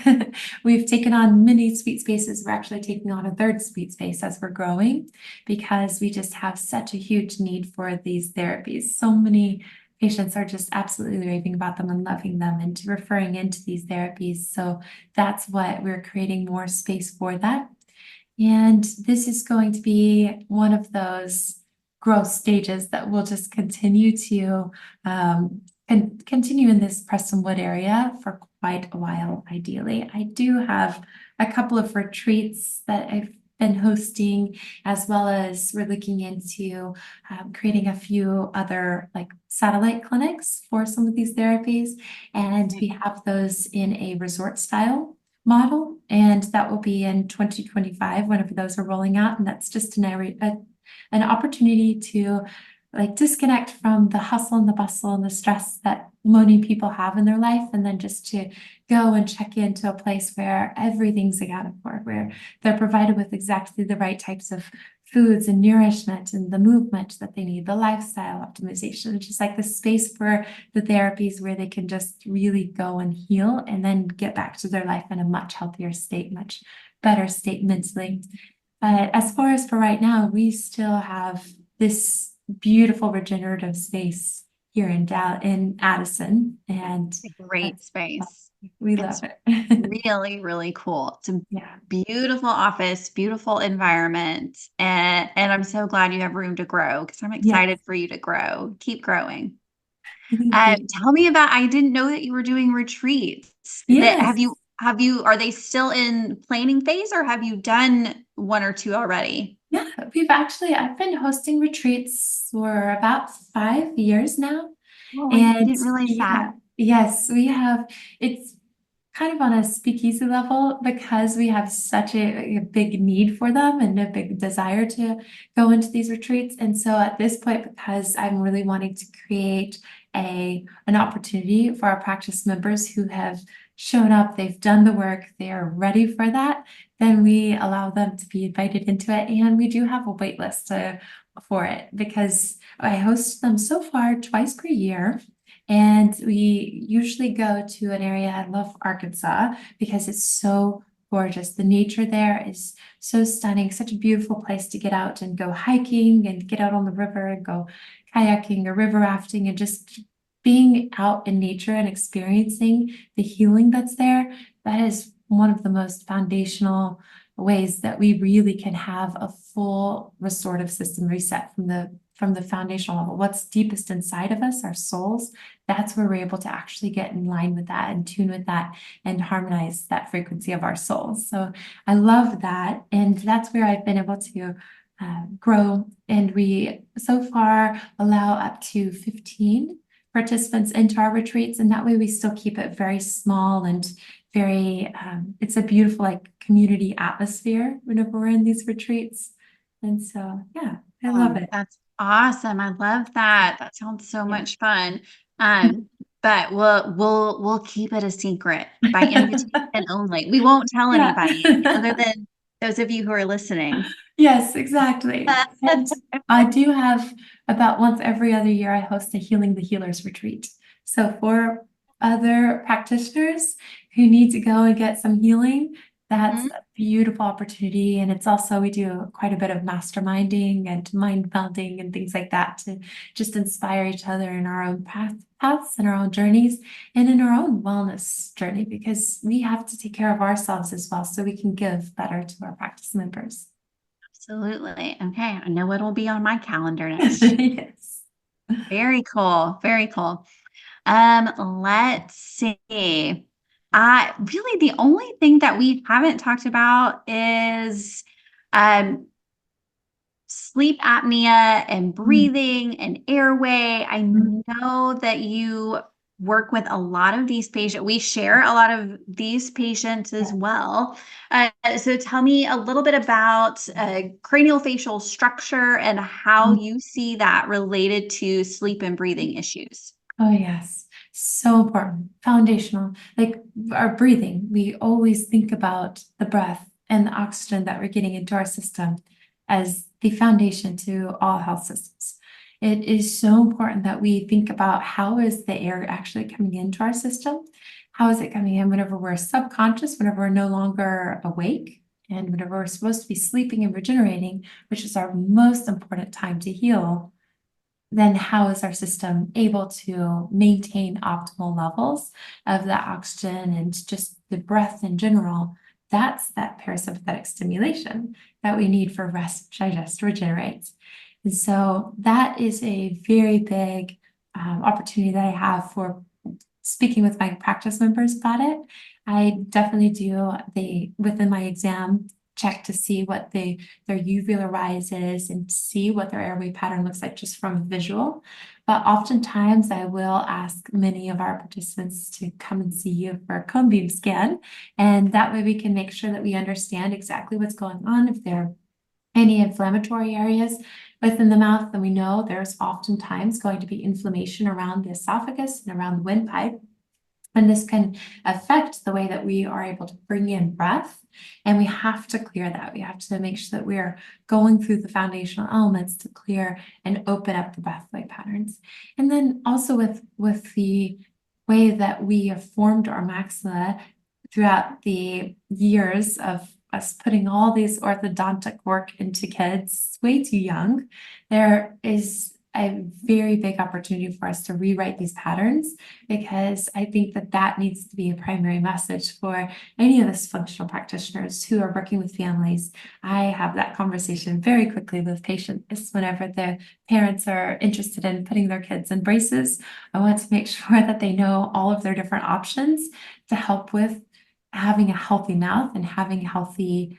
We've taken on many suite spaces. We're actually taking on a third suite space as we're growing because we just have such a huge need for these therapies. So many patients are just absolutely raving about them and loving them and referring into these therapies. So that's what we're creating more space for that. And this is going to be one of those growth stages that will just continue to and continue in this Prestonwood area for quite a while, ideally. I do have a couple of retreats that I've been hosting, as well as we're looking into creating a few other like satellite clinics for some of these therapies. And we have those in a resort style model, and that will be in 2025 whenever those are rolling out. And that's just an opportunity to like disconnect from the hustle and the bustle and the stress that many people have in their life, and then just to go and check into a place where everything's accounted for, where they're provided with exactly the right types of foods and nourishment and the movement that they need, the lifestyle optimization, just like the space for the therapies where they can just really go and heal and then get back to their life in a much healthier state, much better state mentally. But as far as for right now, we still have this beautiful regenerative space here in Addison, and A great that's, space. we It's love it. really, really cool. It's a Yeah. beautiful office, beautiful environment, and I'm so glad you have room to grow because I'm Yes. excited for you to grow. Keep growing. Thank you. Tell me about, I didn't know that you were doing retreats. That Yes. are they still in planning phase or have you done one or two already? Yeah, I've been hosting retreats for about 5 years now. Oh, I And didn't realize that. yeah, yes, we have, it's kind of on a speakeasy level because we have such a big need for them and a big desire to go into these retreats. And so at this point, because I'm really wanting to create an opportunity for our practice members who have shown up, they've done the work, they are ready for that, then we allow them to be invited into it. And we do have a wait list for it because I host them so far twice per year. And we usually go to an area, I love Arkansas because it's so gorgeous. The nature there is so stunning, such a beautiful place to get out and go hiking and get out on the river and go kayaking or river rafting and just being out in nature and experiencing the healing that's there. That is one of the most foundational ways that we really can have a full restorative system reset from the foundational level. What's deepest inside of us, our souls, that's where we're able to actually get in line with that and tune with that and harmonize that frequency of our souls. So I love that. And that's where I've been able to grow. And we so far allow up to 15 participants into our retreats. And that way we still keep it very small and very, it's a beautiful like community atmosphere whenever we're in these retreats. And so, yeah, I love it. That's awesome. I love that. That sounds so much fun. But we'll keep it a secret by invitation only. We won't tell Yeah. anybody other than those of you who are listening. Yes, exactly. And I do have about once every other year, I host a Healing the Healers retreat. So for other practitioners who need to go and get some healing, that's a beautiful opportunity. And it's also, we do quite a bit of masterminding and mind melding and things like that to just inspire each other in our own paths and our own journeys and in our own wellness journey, because we have to take care of ourselves as well so we can give better to our practice members. Absolutely. Okay. I know it'll be on my calendar next year. Yes. Very cool. Very cool. Let's see. Really the only thing that we haven't talked about is um sleep apnea and breathing and airway. I know that you work with a lot of these patients. We share a lot of these patients as well. So tell me a little bit about craniofacial structure and how you see that related to sleep and breathing issues. Oh, yes. So important. Foundational. Like our breathing, we always think about the breath and the oxygen that we're getting into our system as the foundation to all health systems. It is so important that we think about how is the air actually coming into our system? How is it coming in whenever we're subconscious, whenever we're no longer awake, and whenever we're supposed to be sleeping and regenerating, which is our most important time to heal? Then how is our system able to maintain optimal levels of that oxygen and just the breath in general? That's that parasympathetic stimulation that we need for rest, digest, regenerate. And so that is a very big opportunity that I have for speaking with my practice members about it. I definitely do within my exam check to see what their uvular rise is and see what their airway pattern looks like just from visual. But oftentimes I will ask many of our participants to come and see you for a cone beam scan. And that way we can make sure that we understand exactly what's going on. If there are any inflammatory areas within the mouth, then we know there's oftentimes going to be inflammation around the esophagus and around the windpipe. And this can affect the way that we are able to bring in breath. And we have to clear that. We have to make sure that we're going through the foundational elements to clear and open up the breathway patterns. And then also with the way that we have formed our maxilla throughout the years of us putting all these orthodontic work into kids way too young, there is a very big opportunity for us to rewrite these patterns, because I think that that needs to be a primary message for any of us functional practitioners who are working with families. I have that conversation very quickly with patients whenever the parents are interested in putting their kids in braces. I want to make sure that they know all of their different options to help with having a healthy mouth and having a healthy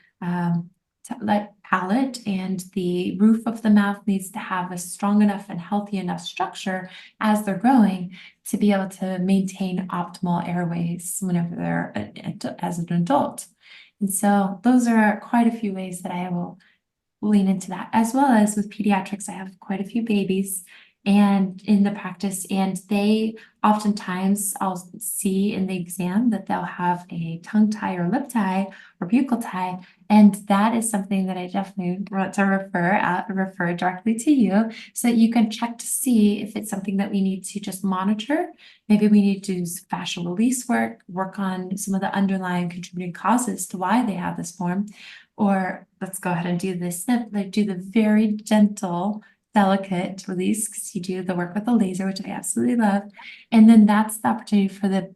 palate, and the roof of the mouth needs to have a strong enough and healthy enough structure as they're growing to be able to maintain optimal airways whenever they're as an adult. And so those are quite a few ways that I will lean into that, as well as with pediatrics. I have quite a few babies and in the practice, and they oftentimes I'll see in the exam that they'll have a tongue tie or lip tie or buccal tie. And that is something that I definitely want to refer directly to you so that you can check to see if it's something that we need to just monitor. Maybe we need to do fascial release work on some of the underlying contributing causes to why they have this form. Or let's go ahead and do this snip, like do the very gentle, delicate release, because you do the work with the laser, which I absolutely love. And then that's the opportunity for the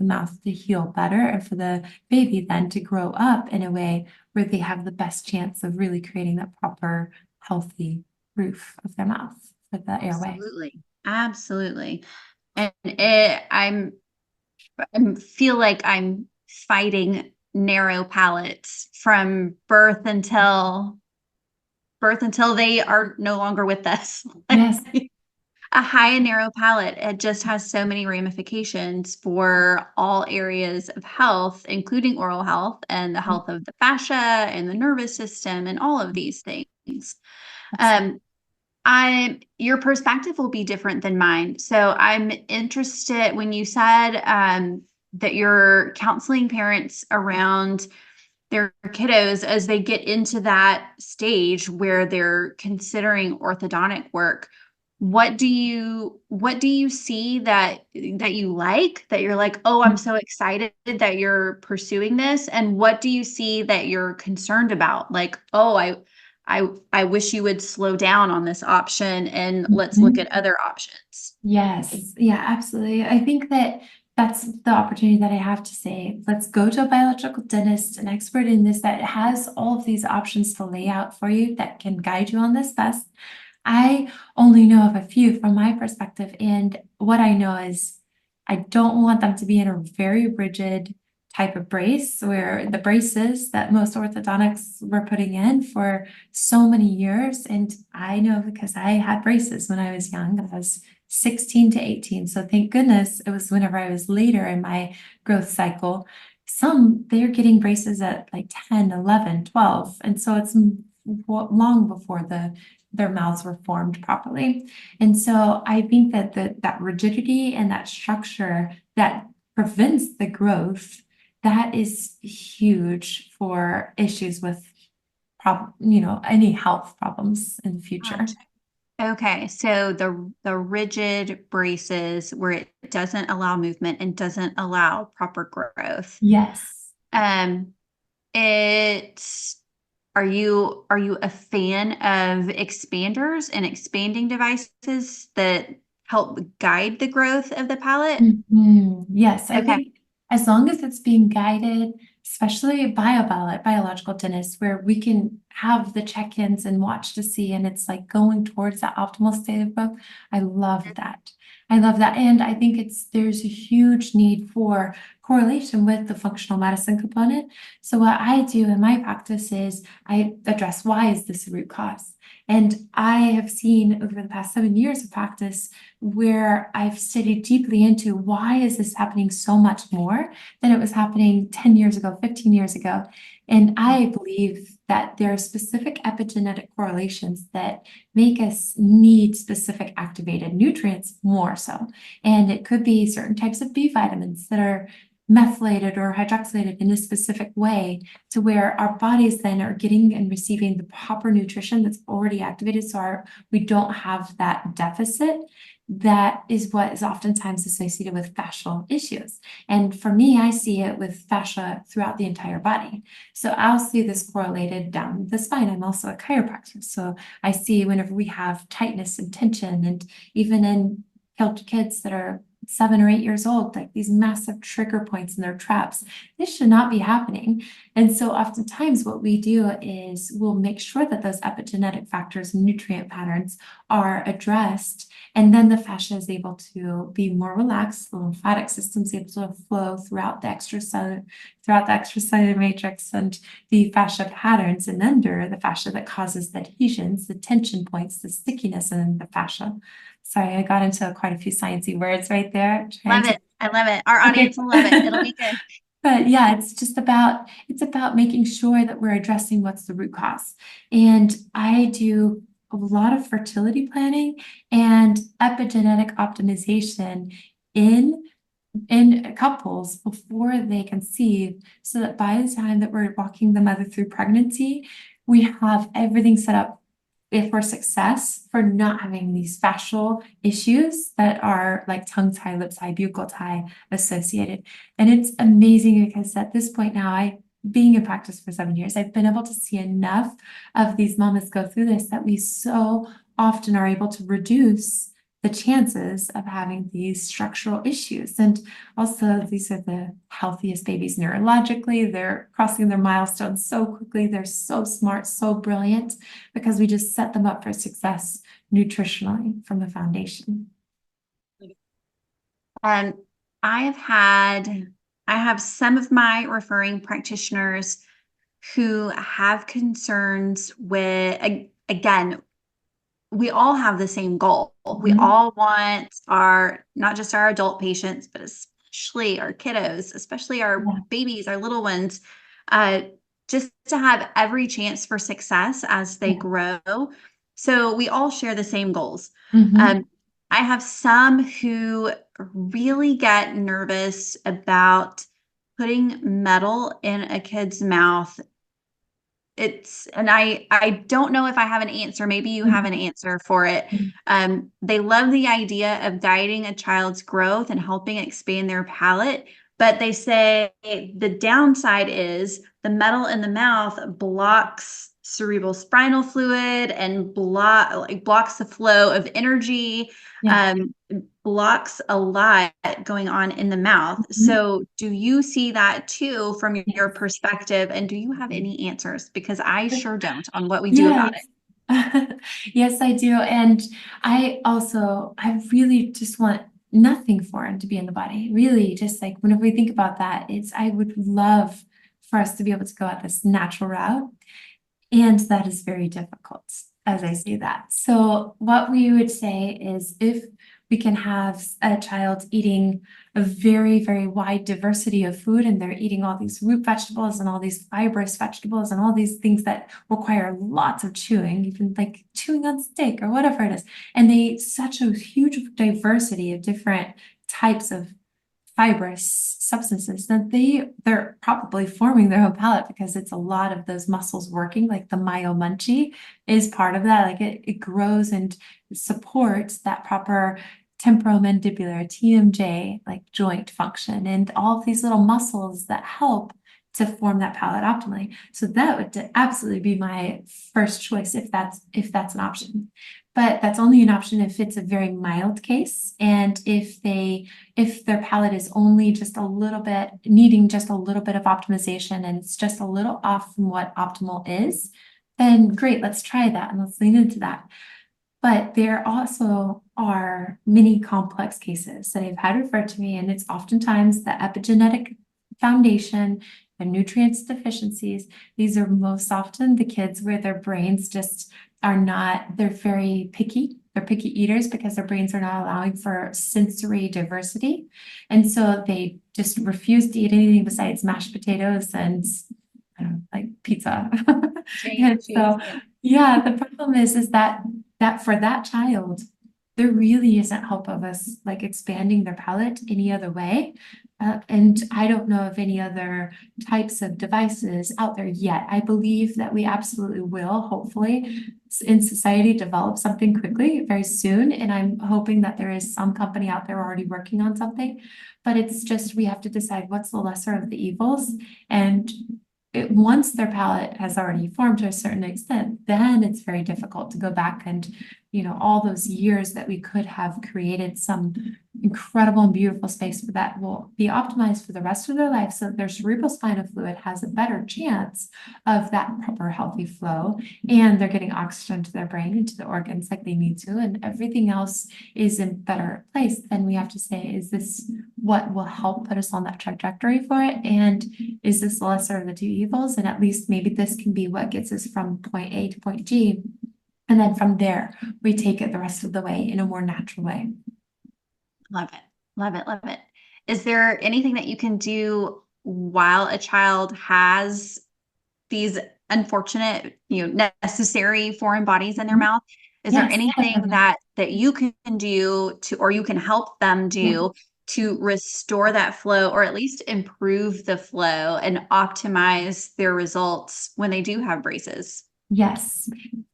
mouth to heal better and for the baby then to grow up in a way where they have the best chance of really creating that proper, healthy roof of their mouth for the airway. Absolutely. Absolutely. And I feel like I'm fighting narrow palates from birth until they are no longer with us. Yes. A high and narrow palate, it just has so many ramifications for all areas of health, including oral health and the health of the fascia and the nervous system and all of these things. Your perspective will be different than mine. So I'm interested when you said that you're counseling parents around their kiddos as they get into that stage where they're considering orthodontic work. what do you see that you like, that you're like, oh, I'm so excited that you're pursuing this? And what do you see that you're concerned about? Like, oh, I wish you would slow down on this option and let's look Mhm. at other options. Yes, yeah, absolutely. I think that that's the opportunity that I have to say, let's go to a biological dentist, an expert in this that has all of these options to lay out for you that can guide you on this best. I only know of a few from my perspective, and what I know is I don't want them to be in a very rigid type of brace where the braces that most orthodontics were putting in for so many years. And I know because I had braces when I was young, I was 16 to 18. So thank goodness it was whenever I was later in my growth cycle. Some they're getting braces at like 10, 11, 12. And so it's long before their mouths were formed properly. And so I think that that rigidity and that structure that prevents the growth, that is huge for issues with any health problems in the future. Gotcha. Okay, so the rigid braces where it doesn't allow movement and doesn't allow proper growth. Yes. Um, it are you a fan of expanders and expanding devices that help guide the growth of the palate? Yes, I Okay. think as long as it's being guided, especially biological dentists, where we can have the check-ins and watch to see, and it's like going towards that optimal state of growth. I love that. I love that. And I think there's a huge need for correlation with the functional medicine component. So what I do in my practice is I address why is this a root cause? And I have seen over the past 7 years of practice where I've studied deeply into why is this happening so much more than it was happening 10 years ago, 15 years ago. And I believe that there are specific epigenetic correlations that make us need specific activated nutrients more so. And it could be certain types of B vitamins that are methylated or hydroxylated in a specific way to where our bodies then are getting and receiving the proper nutrition that's already activated so we don't have that deficit. That is what is oftentimes associated with fascial issues. And for me, I see it with fascia throughout the entire body. So I'll see this correlated down the spine. I'm also a chiropractor. So I see whenever we have tightness and tension, and even in kids that are 7 or 8 years old, like these massive trigger points in their traps, this should not be happening. And so oftentimes what we do is we'll make sure that those epigenetic factors and nutrient patterns are addressed. And then the fascia is able to be more relaxed. The lymphatic system is able to flow throughout the extracellular matrix and the fascia patterns, and under the fascia that causes the adhesions, the tension points, the stickiness in the fascia. Sorry, I got into quite a few sciencey words right there. Love it. I love it. Our Okay. audience will love it. It'll be good. But yeah, it's about making sure that we're addressing what's the root cause. And I do a lot of fertility planning and epigenetic optimization in couples before they conceive, so that by the time that we're walking the mother through pregnancy, we have everything set up if we're success for not having these fascial issues that are like tongue tie, lip tie, buccal tie associated. And it's amazing because at this point now, being in practice for 7 years, I've been able to see enough of these mamas go through this that we so often are able to reduce the chances of having these structural issues. And also, these are the healthiest babies neurologically. They're crossing their milestones so quickly. They're so smart, so brilliant, because we just set them up for success nutritionally from the foundation. Um, I have some of my referring practitioners who have concerns with, again, we all have the same goal. We Mhm. all want not just our adult patients, but especially our kiddos, especially our Yeah. babies, our little ones, uh, just to have every chance for success as they Yeah. grow. So we all share the same goals. Mhm. I have some who really get nervous about putting metal in a kid's mouth and I don't know if I have an answer. Maybe you have an answer for it. They love the idea of guiding a child's growth and helping expand their palate, but they say the downside is the metal in the mouth blocks cerebral spinal fluid and blocks the flow of energy, Yeah. blocks a lot going on in the mouth. So do you see that too from your Yes. perspective? And do you have any answers? Because I sure don't on what we do about it. Yes. Yes, I do. And I really just want nothing foreign to be in the body. Really, just like whenever we think about that, I would love for us to be able to go at this natural route. And that is very difficult as I say that. So what we would say is if we can have a child eating a very, very wide diversity of food, and they're eating all these root vegetables and all these fibrous vegetables and all these things that require lots of chewing, even like chewing on steak or whatever it is. And they eat such a huge diversity of different types of fibrous substances that they're probably forming their own palate because it's a lot of those muscles working, like the myomunchi is part of that. Like it grows and supports that proper temporomandibular TMJ like joint function and all of these little muscles that help to form that palate optimally. So that would absolutely be my first choice if that's an option. But that's only an option if it's a very mild case and if their palate is only just a little bit needing just a little bit of optimization and it's just a little off from what optimal is, then great, let's try that and let's lean into that. But there also are many complex cases that I've had referred to me, and it's oftentimes the epigenetic foundation and nutrients deficiencies. These are most often the kids where their brains just are not, they're very picky. They're picky eaters because their brains are not allowing for sensory diversity. And so they just refuse to eat anything besides mashed potatoes and I don't know, like pizza. And so, yeah, the problem is that for that child, there really isn't hope of us like expanding their palate any other way. And I don't know of any other types of devices out there yet. I believe that we absolutely will, hopefully, in society, develop something quickly, very soon. And I'm hoping that there is some company out there already working on something. But it's just we have to decide what's the lesser of the evils. And once their palate has already formed to a certain extent, then it's very difficult to go back and, all those years that we could have created some incredible and beautiful space for that will be optimized for the rest of their life so that their cerebral spinal fluid has a better chance of that proper healthy flow and they're getting oxygen to their brain and to the organs like they need to and everything else is in better place. Then we have to say, is this what will help put us on that trajectory for it? And is this the lesser of the two evils? And at least maybe this can be what gets us from point A to point G. And then from there, we take it the rest of the way in a more natural way. Love it. Love it. Love it. Is there anything that you can do while a child has these unfortunate, necessary foreign bodies in their mouth? Is there Yes, anything definitely. that you can do or you can help them do to restore that flow or at least improve the flow and optimize their results when they do have braces? Yes,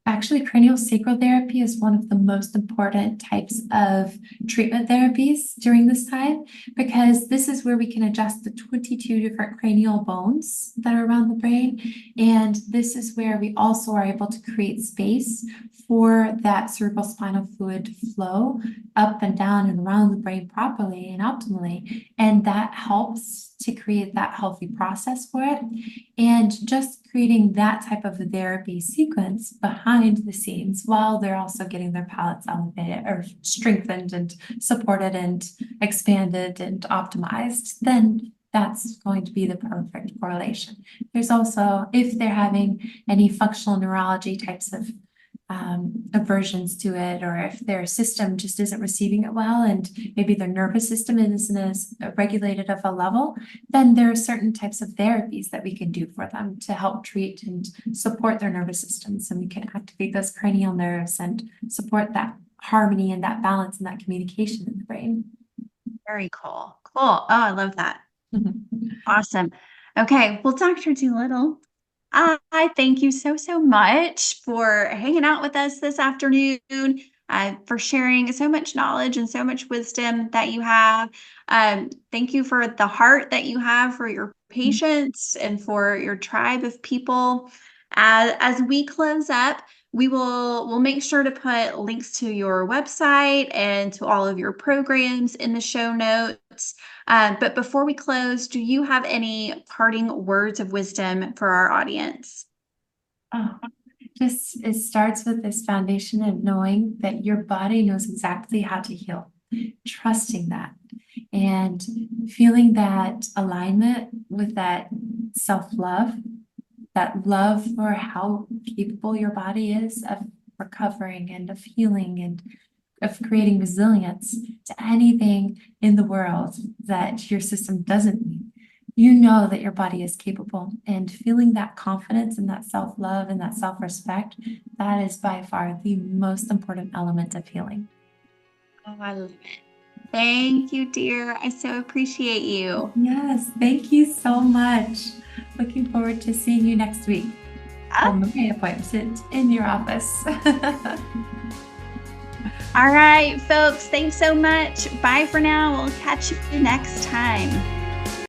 actually, craniosacral therapy is one of the most important types of treatment therapies during this time because this is where we can adjust the 22 different cranial bones that are around the brain. And this is where we also are able to create space for that cerebral spinal fluid flow up and down and around the brain properly and optimally. And that helps to create that healthy process for it. And just creating that type of therapy sequence behind the scenes while they're also getting their palates elevated or strengthened and supported and expanded and optimized, then that's going to be the perfect correlation. There's also, if they're having any functional neurology types of aversions to it, or if their system just isn't receiving it well, and maybe their nervous system isn't as regulated of a level, then there are certain types of therapies that we can do for them to help treat and support their nervous system. So we can activate those cranial nerves and support that harmony and that balance and that communication in the brain. Very cool. Cool. Oh, I love that. Mhm. Awesome. Okay. Well, Dr. Doolittle, I thank you so, so much for hanging out with us this afternoon, for sharing so much knowledge and so much wisdom that you have. Thank you for the heart that you have for your patients and for your tribe of people. As we close up, we'll make sure to put links to your website and to all of your programs in the show notes. But before we close, do you have any parting words of wisdom for our audience? Oh, just it starts with this foundation of knowing that your body knows exactly how to heal, trusting that, and feeling that alignment with that self-love, that love for how capable your body is of recovering and of healing and of creating resilience to anything in the world that your system doesn't need. You know that your body is capable, and feeling that confidence and that self-love and that self-respect, that is by far the most important element of healing. Oh, I love it. Thank you, dear. I so appreciate you. Yes, thank you so much. Looking forward to seeing you next week Ah, on my appointment in your office. all right, folks. Thanks so much. Bye for now. We'll catch you next time.